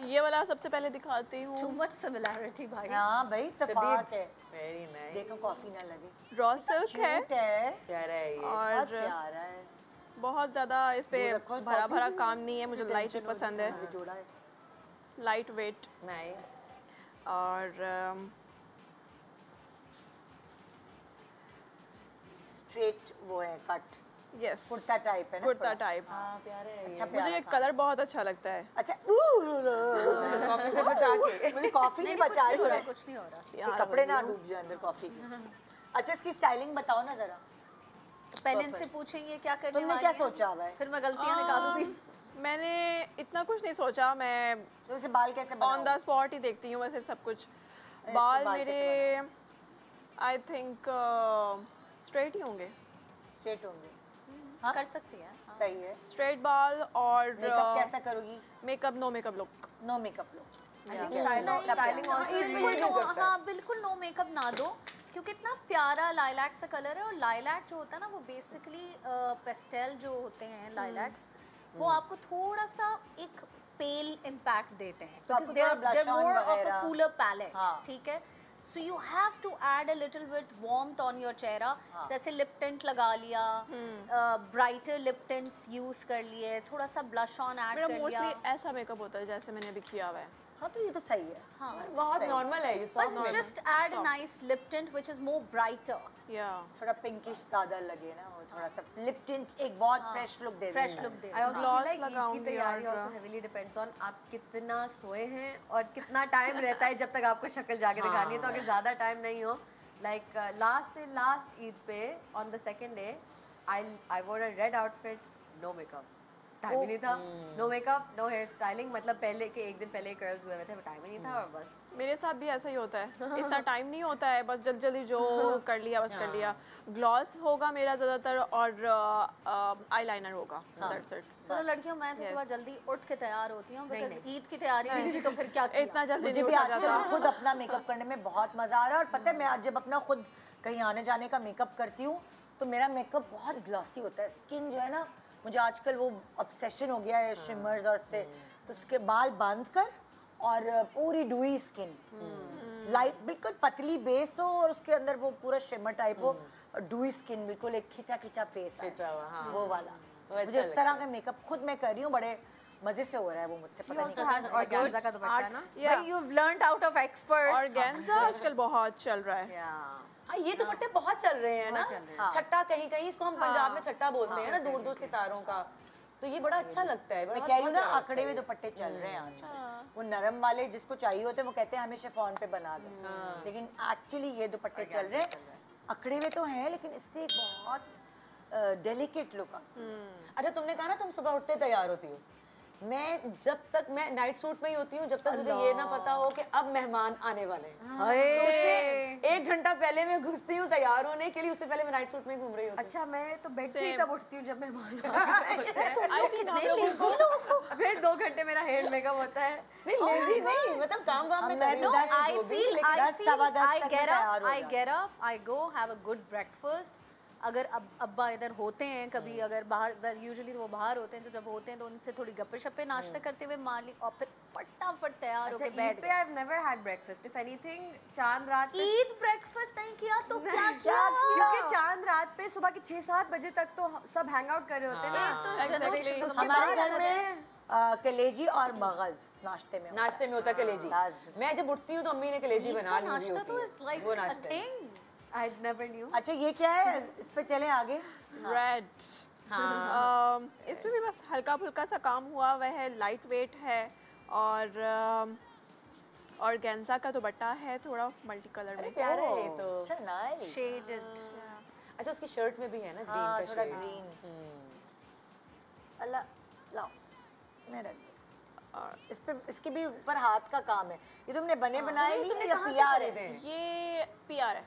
ये वाला सबसे पहले दिखाती हूँ। Too much similarity भाई। हाँ भाई इत्तेफाक है। Very nice. देखो कॉफी ना लगे। रॉ सिल्क है Cute है। प्यारा है ये। बहुत और प्यारा है। बहुत ज़्यादा इस पे वो रखो, भरा कॉफी भरा से काम नहीं है, मुझे लाइट पसंद है, ये जोड़ा है। Light weight. नाइस। और स्ट्रेट वो है कट, यस, कुर्ता टाइप है ना, कुर्ता थोड़ा। टाइप। हाँ, प्यारा है ये। अच्छा मुझे ये प्यारा था। कलर बहुत अच्छा लगता है। अच्छा कॉफी से बचा के। मुझे कॉफी नहीं बचा रही है। कुछ नहीं हो रहा। इसके कपड़े ना डूब जाए अंदर कॉफी के। अच्छा इसकी स्टाइलिंग बताओ ना जरा। पहले इनसे पूछेंगे क्या करने तुमने वाली क्या हैं, सोचा हुआ है? फिर मैं गलतियां निकालूंगी। मैंने इतना कुछ नहीं सोचा, मैं तो इसे बाल कैसे ऑन बनाओ? द स्पॉट ही देखती हूँ वैसे सब कुछ। इसके बाल बाल मेरे आई थिंक स्ट्रेट ही होंगे, स्ट्रेट होंगे। कर सकती है। सही है। स्ट्रेट बाल। और मेकअप कैसा करोगी? Makeup, no makeup look. No makeup लो। स्टाइलिंग हाँ बिल्कुल नो मेकअप ना दो, क्योंकि इतना प्यारा लाइलैक सा कलर है। और लाइलैक जो होता है ना, वो बेसिकली पेस्टेल जो होते हैं लाइलैक्स, वो आपको थोड़ा सा एक पेल इम्पैक्ट देते हैं, तो आपको because थोड़ा blush on more of a वगैरह। cooler palette। हाँ। ठीक है, so you have to add a little bit warmth on your चेहरा। जैसे लिप टिंट लगा लिया, ब्राइटर लिप टिंट्स यूज कर लिए, थोड़ा सा ब्लश ऑन ऐड मेरा कर लिया। मोस्टली ऐसा मेकअप होता है जैसे मैंने अभी किया हुआ है। हाँ तो ये तो सही है। हाँ, बहुत नॉर्मल है ये, सॉफ्ट बस just add a nice lip tint which is more brighter. या थोड़ा पिंकिश ज्यादा लगे ना, वो थोड़ा सा लिप टिंट एक बहुत fresh look they fresh look they. I also feel Gloss like Eid की लगाऊंगी तैयारी और- also heavily depends on आप कितना सोए हैं और कितना टाइम रहता है जब तक आपको शक्ल जाके दिखानी है। तो अगर ज़्यादा टाइम नहीं हो, लाइक लास्ट ईद पे on the second day I wore a red outfit, no makeup, time ही नहीं था, no makeup, no hair styling. मतलब पहले के एक दिन पहले कर्ल्स हुए थे, टाइम ही नहीं था और बस। मेरे साथ भी ऐसा ही होता है, इतना टाइम नहीं होता है, बस जल्दी जल्दी जो कर लिया बस कर लिया। ग्लॉस होगा मेरा ज़्यादातर और आईलाइनर होगा, दैट्स इट। चलो लड़कियों, मैं तो सुबह जल्दी उठ के तैयार होती हूँ, बिकॉज़ ईद की तैयारी नहीं की तो फिर क्या किया। इतना जल्दी मुझे नहीं भी उठा आजकल जाता। खुद अपना मेकअप करने में बहुत मजा आ रहा है। और पता है मैं आज जब अपना खुद कहीं आने जाने का मेकअप करती हूँ तो मेरा मेकअप बहुत ग्लॉसी होता है। स्किन जो है ना, मुझे आजकल वो ऑब्सेशन हो गया है शिमर्स और से, तो उसके बाल बांध कर और पूरी डुई स्किन, लाइट बिल्कुल पतली बेस हो और उसके अंदर वो पूरा शिमर टाइप हो, और डुई स्किन, बिल्कुल एक खिंचा खिंचा फेस खिंचा हुआ, हाँ। वो वाला। वो अच्छा मुझे इस लगता तरह का मेकअप खुद मैं कर रही हूँ, बड़े मजे से हो रहा है वो मुझसे, पता नहीं। also has organza का दुपट्टा ना। भाई you have learned out of experts. Organza आजकल बहुत चल रहा है। हाँ, ये दुपट्टे बहुत चल रहे हैं ना। छट्टा, कहीं कहीं इसको हम पंजाब में छट्टा बोलते हैं ना, दूर दूर सितारों का। तो ये बड़ा अच्छा लगता है। मैं कह रही हूँ ना, आंकड़े हुए दुपट्टे चल रहे हैं आजकल। वो नरम वाले जिसको चाहिए होते हैं वो कहते हैं हमें शिफॉन पे बना दो, लेकिन एक्चुअली ये दुपट्टे चल रहे हैं। अकड़े हुए तो हैं लेकिन इससे एक बहुत डेलिकेट लुक आता है। अच्छा, तुमने कहा ना तुम सुबह उठते तैयार होती हो। मैं जब तक मैं नाइट सूट में ही होती हूँ जब तक मुझे ये ना पता हो कि अब मेहमान आने वाले हैं। तो उससे 1 घंटा पहले मैं घुसती हूँ तैयार होने के लिए, उससे पहले मैं नाइट सूट में ही घूम रही होती हूँ। अच्छा, मैं तो बेड से ही तब उठती हूँ जब मेहमान आई थिंक हम लोगों फिर 2 घंटे मेरा हेयर मेकअप होता है। नहीं, लेजी नहीं, मतलब काम वाम में कर रही हूँ। I get up, I go have a good breakfast। अगर अब्बा इधर होते हैं कभी, अगर बाहर, यूजुअली तो वो बाहर होते हैं, तो जब होते हैं तो उनसे थोड़ी गप्पे शप्पे नाश्ता करते हुए मार ली और फिर फटाफट तैयार अच्छा, होके ईद बैठ पे I've never had breakfast. If anything, चांद रात पे ईद ब्रेकफास्ट नहीं किया तो क्या किया? क्योंकि चांद रात पे सुबह के 6-7 बजे तक तो सब हैंग आउट कर रहे होते हैं ना। तो जनरेशन तो हमारे घर में कलेजी और मगज नाश्ते में नाश्ते में होता है कलेजी। मैं जब उठती हूँ तो अम्मी ने कलेजी बना ली हुई नाश्ता तो होती इज है, लाइक वो अ नाश्ता है। थिंग। I never knew. अच्छा ये क्या है, इस पे चलें आगे। रेड, इसमें भी बस हल्का फुल्का सा काम हुआ हुआ है, लाइट वेट है और ऑर्गेन्जा का दुपट्टा है थोड़ा मल्टी कलर में। प्यारा है ये तो। अच्छा नाइस। शेडेड। अच्छा, उसकी शर्ट में भी है ना ग्रीन हाँ का थोड़ा शेड। ग्रीन। अल्लाह लाओ मेरा और इस पे, इसके भी ऊपर हाथ का काम है। ये तुमने बने बनाए लिए तुमने या कहाँ से PR खरीदे है? हैं? ये PR है।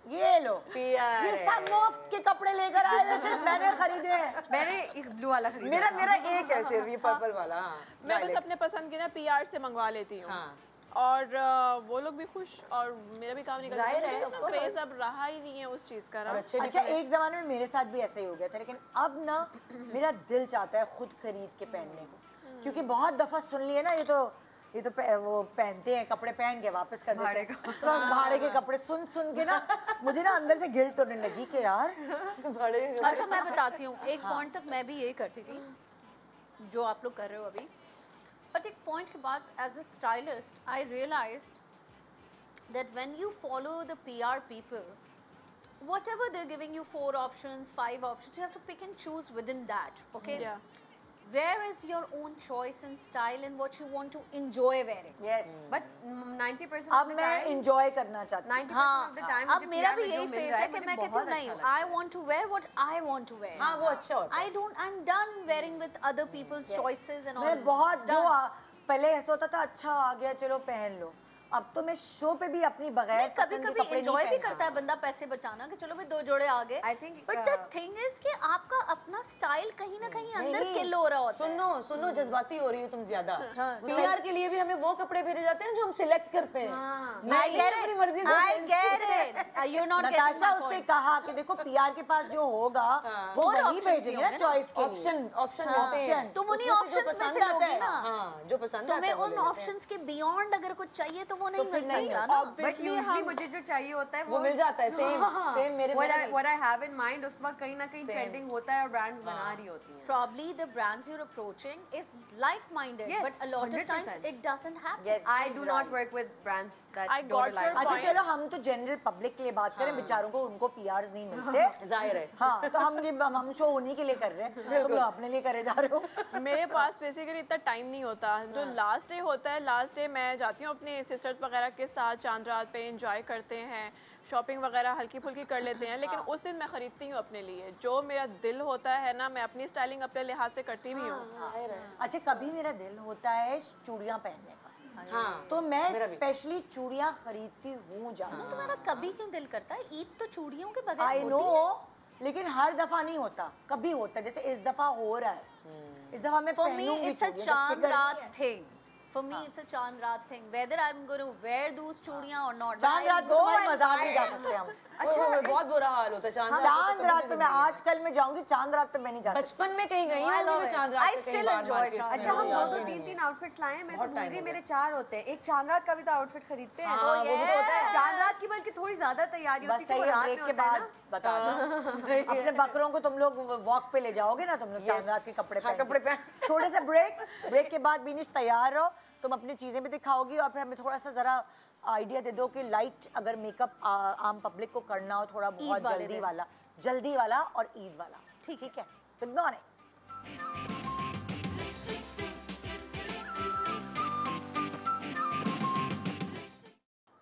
ये लो PR ये है। सब मुफ्त के कपड़े लेकर आए हुए, सिर्फ मैंने खरीदे हैं। मैंने एक ब्लू वाला खरीदा। मेरा एक है सिर्फ ये पर्पल वाला। हाँ, मैं बस अपने पसंद के ना PR से मंगवा लेती हूँ। हाँ, और वो लोग भी खुश और मेरा भी काम निकल जाहिर है, जाता है। क्रेज अब रहा ही नहीं है उस चीज़ का ना। अच्छा एक ज़माने में मेरे साथ भी ऐसा ही हो गया था, लेकिन अब ना मेरा दिल चाहता है खुद खरीद के पहनने को, क्योंकि बहुत दफ़ा सुन लिए ना ये तो वो पहनते हैं कपड़े, पहन के वापस कर देते हैं, तो भाड़े के कपड़े सुन के ना मुझे ना अंदर से गिल्ट होने लगी कि यार भाड़े। अच्छा मैं बताती हूँ, एक पॉइंट तक मैं भी यही करती थी जो आप लोग कर रहे हो अभी, बट एक पॉइंट के बाद as a stylist I realised that when you follow the PR people, whatever they're giving you 4 options, 5 options, you have to pick and choose within that, okay? Yeah. Where is your own choice and style and what you want to enjoy wearing? Yes. But 90% अब मैं enjoy करना चाहती हूँ। 90% of the time अब मेरा भी यही face है कि मैं कहती हूँ नहीं, I want to wear what I want to wear. हाँ वो अच्छा होता है। I'm done wearing with other people's choices and all. मैं बहुत जो पहले ऐसा होता था, अच्छा आ गया चलो पहन लो, अब तो मैं शो पे भी अपनी बगैर कभी कभी एंजॉय भी करता है बंदा पैसे बचाना कि चलो भाई 2 जोड़े आ गए। I think, but the thing is कि आपका अपना स्टाइल कहीं ना कहीं अंदर किल हो रहा होता है। सुनो जज्बाती हो रही हो तुम ज्यादा। PR के लिए भी हमें वो कपड़े भेजे जाते हैं जो हम सिलेक्ट करते हैं। I get it. You're not getting my Natasha उसने point. कहा कि देखो PR के पास जो होगा वो और वही options भेजेंगे भी ना होंगे चॉइस के लिए। ऑप्शन मिलते हैं। तुम उन्हीं उसमें से जो options में पसंद से आता लोगी है, ना। हाँ, जो पसंद आता तुम्हें है वो उन ले लेते हैं। ऑप्शंस के बियॉन्ड अगर कुछ चाहिए तो वो नहीं मिल नहीं सकता ना। बट Obviously यूजुअली मुझे जो चाहिए होता है वो मिल जाता है। सेम मेरे what I have in mind उस वक्त कहीं ना कहीं ट्रेंडिंग होता है और ब्रांड्स बना रही होती हैं। Probably the brands you're approaching is like-minded, Yes, but a lot of 100%. times it doesn't happen. Yes, I she's do right. not work with brands that I don't got align. your अच्छा point. चलो हम तो general public के लिए बात करें, बेचारों को उनको PRs नहीं मिलते। जाहिर है। हाँ तो हम शो उन्हीं के लिए कर रहे हैं, तुम लोग अपने लिए करे जा रहे हो। मेरे पास बेसिकली इतना टाइम नहीं होता। जो लास्ट डे होता है, लास्ट डे मैं जाती हूँ अपने सिस्टर्स वगैरह के साथ, चांद रात पे एंजॉय करते हैं, शॉपिंग वगैरह हल्की फुल्की कर लेते हैं, लेकिन उस दिन मैं खरीदती हूँ अपने लिए जो मेरा दिल होता है ना, मैं अपनी स्टाइलिंग अपने लिहाज से करती भी हूँ। अच्छा कभी मेरा दिल होता है चूड़ियाँ पहनने का, हाँ तो मैं स्पेशली चूड़ियाँ खरीदती हूँ जाना। तुम्हारा कभी क्यों दिल करता है? ईद तो चूड़ियों के बगैर आई होती नो, लेकिन हर दफा नहीं होता, कभी होता है, जैसे इस दफा हो रहा है, इस दफा मैं For me, पहनूंगी it's a चूड़ियाँ, जब चांद गर्मी रात है। thing. For me, it's a चांद रात thing. Whether I'm going to wear those चूड़ियाँ or not. चांद रात को तुम्हारे मज़ार नहीं जा सकते हम। अच्छा बहुत बुरा हाल होता है चांद रात तो मैं आजकल में जाऊंगी, चांद रात तो मैं नहीं जा सकती। बचपन में कहीं गई हूँ मैं चांद रात पे कहीं बाहर मार्केट्स में। अच्छा हम 2-3 आउटफिट्स लाए हैं, मैं तो भूल गई मेरे 4 होते हैं। एक चांद रात का भी तो आउटफिट खरीदते हैं। हाँ, वो भी तो होता है। चांद रात की बल्कि थोड़ी ज्यादा तैयारी बस होती है सही वो है, रात ब्रेक में के होता है बाद ना। बता दो। अपने बकरों को तुम लोग वॉक पे ले जाओगे ना, तुम लोग चांद रात के कपड़े हाँ, पहन कपड़े के। पहन। छोटे से ब्रेक के बाद बीनिश तैयार रहो, तुम अपनी चीजें भी दिखाओगी और फिर हमें थोड़ा सा जरा आइडिया दे दो कि लाइट अगर मेकअप आम पब्लिक को करना हो, थोड़ा बहुत जल्दी वाला और ईद वाला। ठीक है, good morning.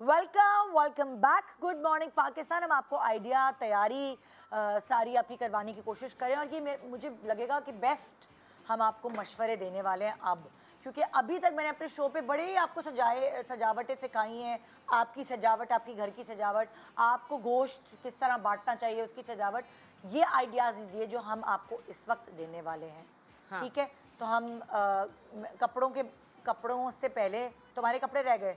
Welcome back, good morning Pakistan. हम आपको आइडिया तैयारी सारी आपकी करवाने की कोशिश करें और ये मुझे लगेगा कि बेस्ट हम आपको मशवरे देने वाले हैं अब, क्योंकि अभी तक मैंने अपने शो पे बड़े ही आपको सजावटें सिखाई हैं, आपकी सजावट, आपकी घर की सजावट, आपको गोश्त किस तरह बांटना चाहिए उसकी सजावट, ये आइडियाज़ दिए जो हम आपको इस वक्त देने वाले हैं। हाँ। ठीक है, तो हम कपड़ों से पहले तुम्हारे कपड़े रह गए।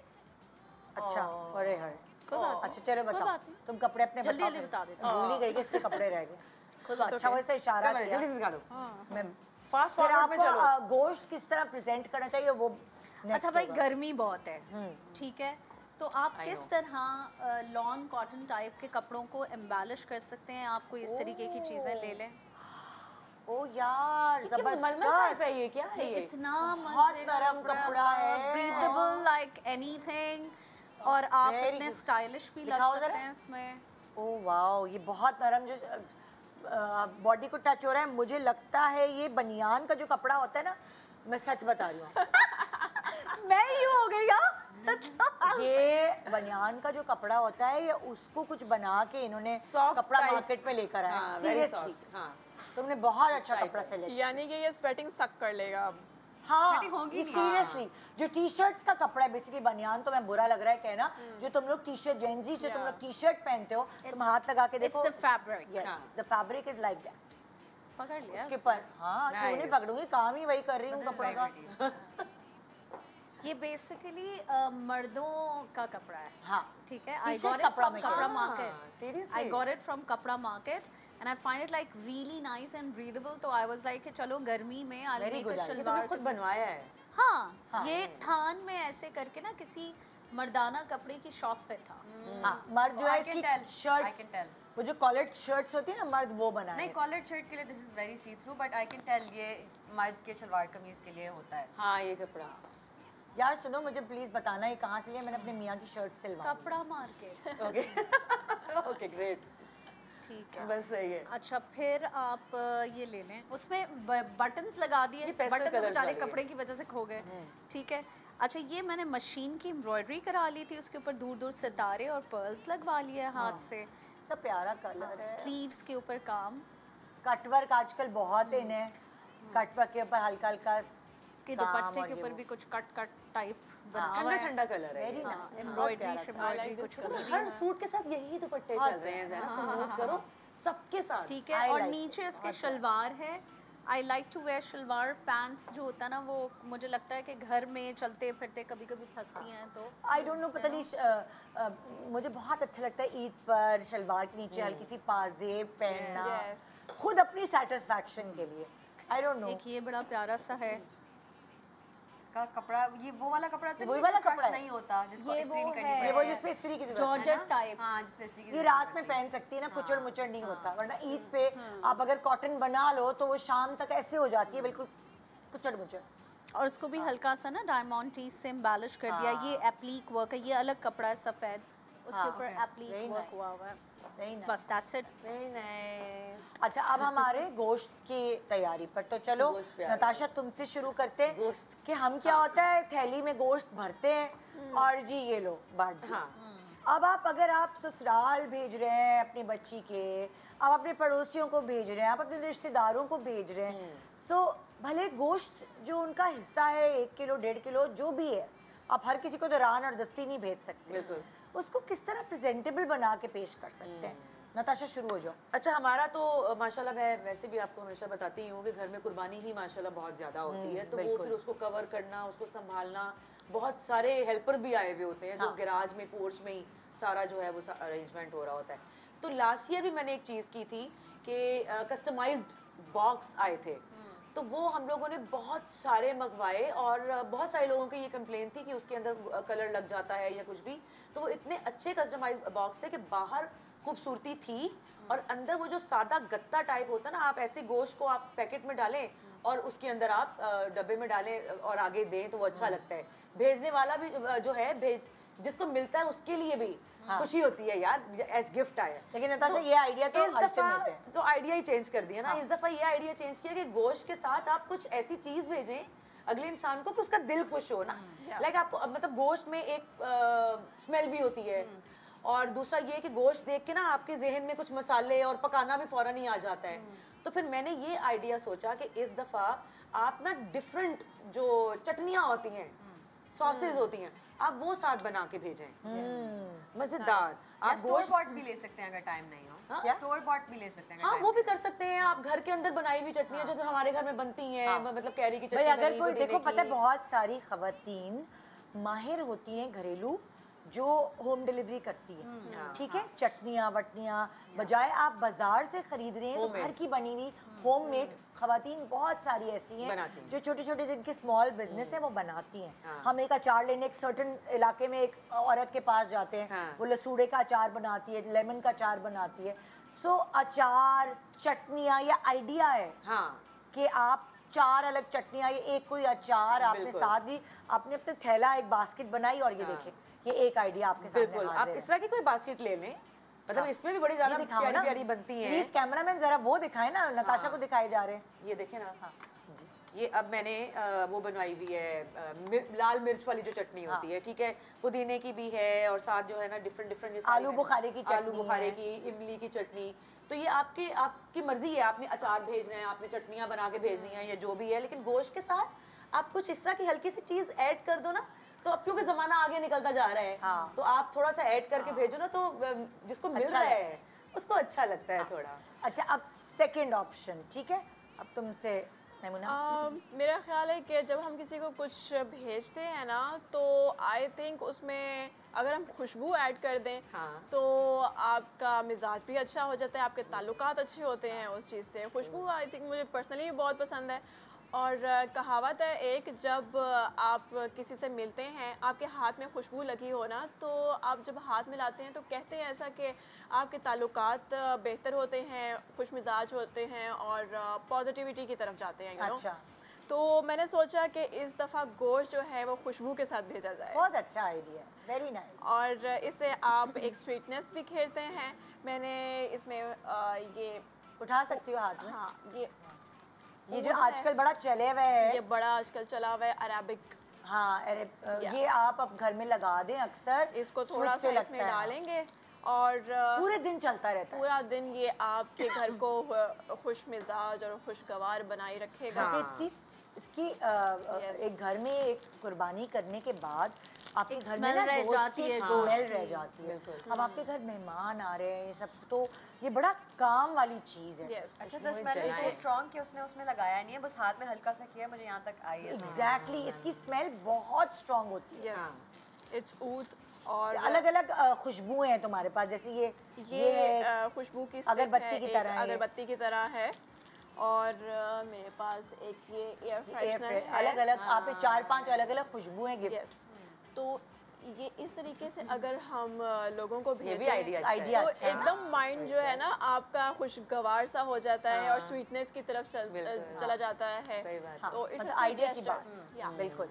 अच्छा, अरे हरे, अच्छा चलो बताओ, तुम कपड़े अपने जल्दी बता देते भूल ही गई कि इसके कपड़े रह गए। अच्छा वैसे इशारा किया, जल्दी से सिखा दो। मैं फास्ट फिर फॉरवर्ड में चलो। आपको गोश्त किस तरह प्रेजेंट करना चाहिए वो next अच्छा भाई, होगा। गर्मी बहुत है, ठीक है, तो आप किस तरह लॉन कॉटन टाइप के कपड़ों को एम्बेलिश कर सकते हैं? आपको इस तरीके की चीजें ले लें। ओ यार जबरदस्त है ये, क्या है ये? इतना बहुत नरम कपड़ा है, ब्रीथेबल लाइक एनीथिंग, और आप Very इतने good. स्टाइलिश भी लग दिखाओ सकते जरा। हैं इसमें। ओ वाओ, ये बहुत नरम जो बॉडी को टच हो रहा है, मुझे लगता है ये बनियान का जो कपड़ा होता है ना, मैं सच बता रही हूँ मैं ही हो गई यार। ये बनियान का जो कपड़ा होता है, ये उसको कुछ बना के इन्होंने कपड़ा type. मार्केट में लेकर आया। हाँ, very सीरियसली soft, हाँ। तुमने बहुत अच्छा कपड़ा सेलेक्ट। यानी कि ये स्वेटिंग सक कर लेगा अब। हाँ, Fitting होगी नहीं। सीरियसली जो टी शर्ट्स का कपड़ा है, बेसिकली बनियान तो मैं बुरा लग रहा है कहना, जो तुम लोग टी शर्ट जेंजी जो तुम लोग टी शर्ट पहनते हो, तुम हाथ लगा के देखो, It's the fabric. Yes the fabric is like that. पकड़ लिया उसके पर हाँ, क्यों नहीं पकड़ूंगी, काम ही वही कर रही हूँ कपड़ों का। ये बेसिकली मर्दों का कपड़ा है। हाँ ठीक है, I got it from Kapda market. I got it from Kapda market and I find it like really nice and breathable. तो आई वाज लाइक चलो गर्मी में आई मेक अ शलवार। खुद बनवाया है? हाँ, ये थान में ऐसे करके ना किसी मर्दाना कपड़े की शॉप पे था। हाँ, मर्द जो है इसकी शर्ट्स, वो जो कॉलर्ड शर्ट्स होती है ना, मर्द वो बनाए। नहीं, कॉलर्ड शर्ट के लिए this is very see through, but I can tell ये मर्द के शलवार कमीज के लिए होता है। हाँ, ये कपड़ा। यार सुनो, मुझे प्लीज बताना ये कहाँ से लिया? मैंने अपने मियाँ की शर्ट सिलवा। कपड़ा मार्केट। ओके ओके ग्रेट, ठीक है, बस सही है। अच्छा, फिर आप ये ले लें, उसमें बटन्स लगा दिए। बटन बेचारे कपड़े की वजह से खो गए। ठीक है, अच्छा, ये मैंने मशीन की एम्ब्रॉयडरी करा ली थी, उसके ऊपर दूर दूर सितारे और पर्ल्स लगवा लिए हाथ से। तो प्यारा कलर है। स्लीव्स के ऊपर काम, कटवर्क आजकल बहुत इन है। कटवर्क के ऊपर हल्का हल्का इसके दुपट्टे के ऊपर भी कुछ कट टाइप बना हुआ है। ठंडा कलर है, वेरी नाइस। एम्ब्रॉयडरी कुछ हर सूट के साथ यही दुपट्टे चल रहे हैं ज़रा, प्रमोट करो सबके साथ। ठीक है, और नीचे इसके शलवार है। I like to wear shalwar pants जो होता है ना, वो मुझे लगता है कि घर में चलते फिरते कभी कभी फंसती हैं, तो आई डोंट नो, पता नहीं, मुझे बहुत अच्छा लगता है ईद पर शलवार के नीचे हल्की सी पाजेब पहनना, खुद अपनी सेटिस्फैक्शन के लिए। आई डोंट नो, एक ये बड़ा प्यारा सा है इसका कपड़ा, ये वो वाला कपड़ा तो वही वाला कपड़ा नहीं होता जिसको ये इस्त्री वो नहीं करनी है। पड़ती ये वो जिसपे इस्त्री की जरूरत है जॉर्जेट ना? टाइप। हाँ, जिसपे इस्त्री की ये रात में पहन सकती है ना, कुचड़ मुचड़ नहीं होता। वरना ईद पे आप अगर कॉटन बना लो तो वो शाम तक ऐसे हो जाती है, बिल्कुल कुचड़ मुचड़। और उसको भी हल्का सा ना डायमंड टीज से एम्बेलिश कर दिया। ये एप्लीक वर्क है, ये अलग कपड़ा है सफेद, उसके ऊपर एप्लीक वर्क हुआ हुआ है। बस दैट्स इट। Very nice. अच्छा, अब हमारे गोश्त की तैयारी पर तो चलो नताशा तुमसे शुरू करते हैं। गोश्त कि हम क्या होता है, थैली में गोश्त भरते हैं और जी ये लो बांट दो। अब अगर आप ससुराल भेज रहे हैं अपनी बच्ची के, आप अपने पड़ोसियों को भेज रहे हैं, आप अपने रिश्तेदारों को भेज रहे हैं, सो भले गोश्त जो उनका हिस्सा है 1 किलो 1.5 किलो जो भी है, आप हर किसी को तो रान और दस्ती नहीं भेज सकते। बिल्कुल। उसको किस तरह प्रेजेंटेबल बना के पेश कर सकते हैं? नताशा शुरू हो जाओ। अच्छा, हमारा तो माशाल्लाह, मैं वैसे भी आपको हमेशा बताती हूँ कि घर में कुर्बानी ही माशाल्लाह बहुत ज़्यादा होती है, तो वो फिर उसको कवर करना, उसको संभालना, बहुत सारे हेल्पर भी आए हुए होते हैं जो गैराज में, पोर्च में ही सारा जो है वो अरेंजमेंट हो रहा होता है। तो लास्ट ईयर भी मैंने एक चीज़ की थी कि कस्टमाइज्ड बॉक्स आए थे, तो वो हम लोगों ने बहुत सारे मंगवाए और बहुत सारे लोगों की ये कंप्लेन थी कि उसके अंदर कलर लग जाता है या कुछ भी। तो वो इतने अच्छे कस्टमाइज बॉक्स थे कि बाहर खूबसूरती थी और अंदर वो जो सादा गत्ता टाइप होता है ना, आप ऐसे गोश्त को आप पैकेट में डालें और उसके अंदर आप डब्बे में डालें और आगे दें तो वो अच्छा लगता है। भेजने वाला भी जो है, जिसको मिलता है उसके लिए भी खुशी होती है यार, एज गिफ्ट आया। लेकिन नताशा ये आइडिया तो इस दफा तो आइडिया ही चेंज कर दिया ना। इस दफा ये आइडिया चेंज किया कि गोश्त के साथ आप कुछ ऐसी चीज भेजें अगले इंसान को कि उसका दिल खुश हो ना। लाइक आपको मतलब गोश्त में एक स्मेल भी होती है और दूसरा ये कि गोश्त देख के ना आपके जहन में कुछ मसाले और पकाना भी फौरन ही आ जाता है। तो फिर मैंने ये आइडिया सोचा कि इस दफा आप ना डिफरेंट जो चटनियाँ होती हैं, सॉसेज होती हैं, आप वो साथ बना के भेजें। मजेदार। आप स्टोर बॉट भी ले सकते हैं अगर टाइम नहीं हो। स्टोर बॉट भी ले सकते हैं। हाँ, वो भी कर सकते हैं आप। घर के अंदर बनाई हुई चटनियाँ जो हमारे घर में बनती हैं, मतलब कैरी की चटनी। अगर कोई देखो, पता है बहुत सारी खवातीन माहिर होती हैं घरेलू जो होम डिलीवरी करती है, ठीक है, चटनियाँ वटनियाँ, बजाय आप बाजार से खरीद रहे हैं तो घर की बनी हुई होममेड खवातीन बहुत सारी ऐसी हैं जो छोटे छोटे जिनके स्मॉल बिजनेस है वो बनाती हैं। हम एक अचार लेने एक सर्टन इलाके में एक औरत के पास जाते हैं, वो लसूड़े का अचार बनाती है, लेमन का अचार बनाती है। सो अचार चटनियाँ, ये आइडिया है कि आप 4 अलग चटनियाँ, ये एक कोई अचार आपने साथ दी, आपने अपने थैला एक बास्केट बनाई और ये देखें, ये एक आइडिया आपके सामने बिल्कुल। आप इस तरह की कोई बास्केट ले लें, मतलब इसमें भी बड़ी ज्यादा प्यारी प्यारी बनती हैं। प्लीज कैमरामैन जरा वो दिखाए ना, नताशा को दिखाए जा रहे हैं। ये देखें ना। ये अब मैंने वो बनवाई हुई है, लाल मिर्च वाली जो चटनी होती है, ठीक है, पुदीने की भी है और साथ जो है ना डिफरेंट आलू बुखारे की चटनी, आलू बुखारे की, इमली की चटनी। तो ये आपकी मर्जी है, आपने अचार भेजना है, आपने चटनियाँ बना के भेजनी है या जो भी है, लेकिन गोश्त के साथ आप कुछ इस तरह की हल्की सी चीज ऐड कर दो ना, तो अब क्योंकि जमाना आगे निकलता जा रहा है, तो आप थोड़ा सा ऐड करके भेजो ना, तो जिसको मिल रहा है उसको अच्छा लगता है थोड़ा। अच्छा, अब सेकंड ऑप्शन, ठीक है, अब तुमसे मेरा ख्याल है कि जब हम किसी को कुछ भेजते हैं ना तो आई थिंक उसमें अगर हम खुशबू ऐड कर दें तो आपका मिजाज भी अच्छा हो जाता है, आपके ताल्लुकात अच्छे होते हैं उस चीज़ से। खुशबू आई थिंक मुझे पर्सनली बहुत पसंद है। और कहावत है एक, जब आप किसी से मिलते हैं आपके हाथ में खुशबू लगी हो ना तो आप जब हाथ मिलाते हैं तो कहते हैं ऐसा कि आपके ताल्लुकात बेहतर होते हैं, खुश मिजाज होते हैं और पॉजिटिविटी की तरफ जाते हैं। अच्छा, तो मैंने सोचा कि इस दफ़ा गोश्त जो है वो खुशबू के साथ भेजा जाए। बहुत अच्छा आइडिया, वेरी नाइस। और इससे आप एक स्वीटनेस भी खेलते हैं। मैंने इसमें ये उठा सकती हो हाथ में? हाँ, ये जो आजकल बड़ा चले हुए है, ये बड़ा आजकल चला हुआ है अरेबिक। हाँ, ये आप अब घर में लगा दें अक्सर, इसको थोड़ा सा इसमें डालेंगे और पूरे दिन चलता रहता है। पूरा दिन ये आपके घर को खुश मिजाज और खुशगवार बनाए रखेगा। इसकी एक घर में एक कुर्बानी करने के बाद आपके घर में ना रह जाती है, स्मेल रह जाती है। अब आपके घर मेहमान आ रहे हैं, ये सब, तो ये बड़ा काम वाली चीज़ है। अच्छा, the smell is so strong कि उसने उसमें लगाया नहीं है, बस हाथ में हल्का सा किया, मुझे यहाँ तक आई है। एग्जैक्टली, इसकी स्मेल बहुत स्ट्रॉन्ग होती है। इट्स ऊद। और अलग अलग खुशबू हैं तुम्हारे पास, जैसे ये खुशबू की अगरबत्ती की तरह है, अगरबत्ती की तरह है। और मेरे पास एक ये एयर फ्रेशनर है। अलग अलग आप 4-5 अलग अलग खुशबुएं गिफ्ट। तो ये इस तरीके से अगर हम लोगों को भेजें, ये भी आइडिया तो एकदम माइंड जो है ना आपका खुशगवार सा हो जाता है और स्वीटनेस की तरफ चला जाता है। तो इट्स आइडिया की बात, बिल्कुल।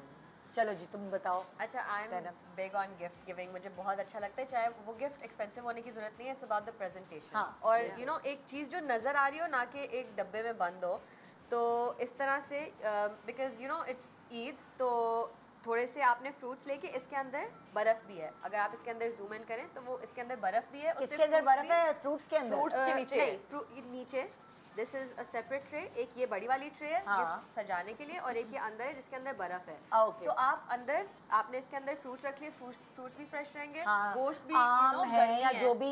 चलो जी, तुम बताओ। अच्छा, I am big on gift giving. मुझे बहुत अच्छा लगता है, चाहे वो गिफ्ट एक्सपेंसिव होने की जरूरत नहीं है, इट्स अबाउट द प्रेजेंटेशन। और यू नो, एक चीज़ जो नज़र आ रही हो ना कि एक डब्बे में बंद हो, तो इस तरह से because you know it's Eid, तो थोड़े से आपने फ्रूट्स लेके, इसके अंदर बर्फ़ भी है, अगर आप इसके अंदर जूम इन करें तो वो इसके अंदर बर्फ़ भी है। इसके अंदर बर्फ़ है, फ्रूट्स के अंदर? फ्रूट्स के नीचे नीचे this is a separate tray. एक ये बड़ी वाली ट्रे है गिफ्ट सजाने के लिए, और एक ये अंदर है जिसके अंदर बर्फ है। तो आप अंदर, आपने इसके अंदर फ्रूट्स रख लिए, फ्रूट्स भी फ्रेश रहेंगे, गोश्त भी, आम है या जो भी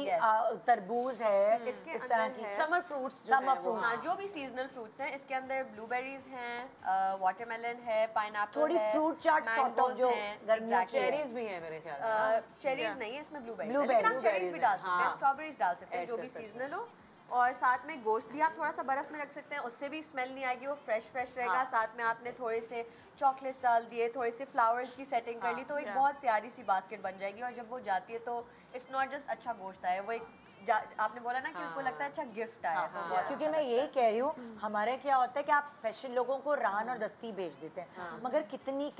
तरबूज है, इस तरह की समर फ्रूट्स, हाँ, जो भी सीजनल फ्रूट्स हैं। इसके अंदर ब्लूबेरीज हैं, वाटरमेलन है, पाइनएप्पल थोड़ी है, फ्रूट चाट सॉर्ट ऑफ जो गर्मियों, चेरीज भी है मेरे ख्याल। चेरीज नहीं है इसमें, ब्लूबेरीज। चेरीज भी डाल सकते हैं, स्ट्रॉबेरीज डाल सकते हैं, जो भी सीजनल हो। और साथ में गोश्त भी आप थोड़ा सा बर्फ में रख सकते हैं, उससे भी स्मेल नहीं आएगी, वो फ्रेश रहेगा। साथ में आपने थोड़े से चॉकलेट्स डाल दिए, थोड़े से फ्लावर्स की सेटिंग कर ली, तो एक बहुत प्यारी सी बास्केट बन जाएगी। और जब वो जाती है तो इट्स नॉट जस्ट अच्छा गोश्त आया, वो एक आपने बोला ना कि उनको लगता है अच्छा गिफ्ट आया, तो बहुत क्योंकि मैं यही कह रही हूँ, हमारे क्या होता है कि आप स्पेशल लोगों को रान और दस्ती भेज देते हैं, मगर कितने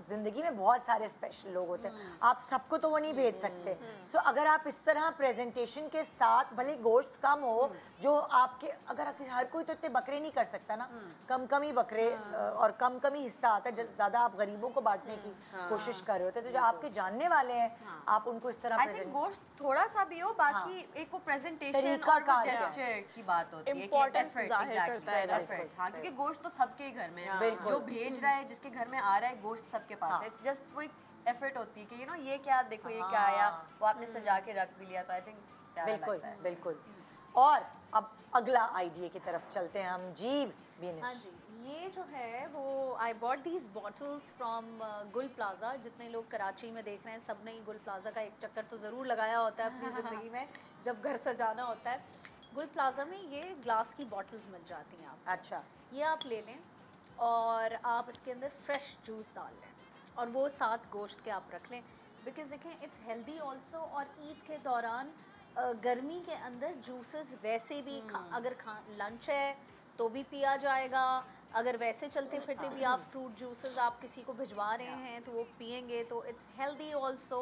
जिंदगी में बहुत सारे स्पेशल लोग होते हैं, आप सबको तो वो नहीं भेज सकते। सो अगर आप इस तरह प्रेजेंटेशन के साथ, भले गोश्त कम हो, जो आपके, अगर हर कोई तो इतने बकरे नहीं कर सकता ना, कम ही बकरे और कम ही हिस्सा आता है, ज़्यादा आप गरीबों को बांटने की कोशिश कर रहे होते हैं, तो जो आपके जानने वाले हैं आप उनको इस तरह गोश्त थोड़ा सा भी हो, बाकी एक वो प्रेजेंटेशन और वो जेस्चर की बात होती है, इम्पोर्टेंस जाहिर करता है एफर्ट। हाँ, क्योंकि गोश्त तो सबके घर में है, जो भेज रहा है, जिसके घर में आ रहा है, गोश्त सबके पास है। इट्स जस्ट वो एक एफर्ट होती है कि यू नो ये क्या, देखो ये क्या आया, वो आपने सजा के रख भी लिया, तो आई थिंक बिल्कुल। और अब अगला आइडिया की तरफ चलते हैं हम जी। हाँ जी, ये जो है वो I bought these bottles from गुल प्लाजा। जितने लोग कराची में देख रहे हैं, सब ने ही गुल प्लाजा का एक चक्कर तो ज़रूर लगाया होता है अपनी ज़िंदगी में, जब घर सजाना होता है। गुल प्लाजा में ये ग्लास की बॉटल्स मिल जाती हैं आप। अच्छा, ये आप ले लें और आप इसके अंदर फ्रेश जूस डाल लें, और वो साथ गोश्त के आप रख लें, बिकॉज देखें इट्स हेल्दी ऑल्सो। और ईद के दौरान गर्मी के अंदर जूसेस वैसे भी अगर लंच है तो भी पिया जाएगा, अगर वैसे चलते फिरते भी आप फ्रूट जूसेस आप किसी को भिजवा रहे हैं तो वो पिएंगे, तो it's healthy also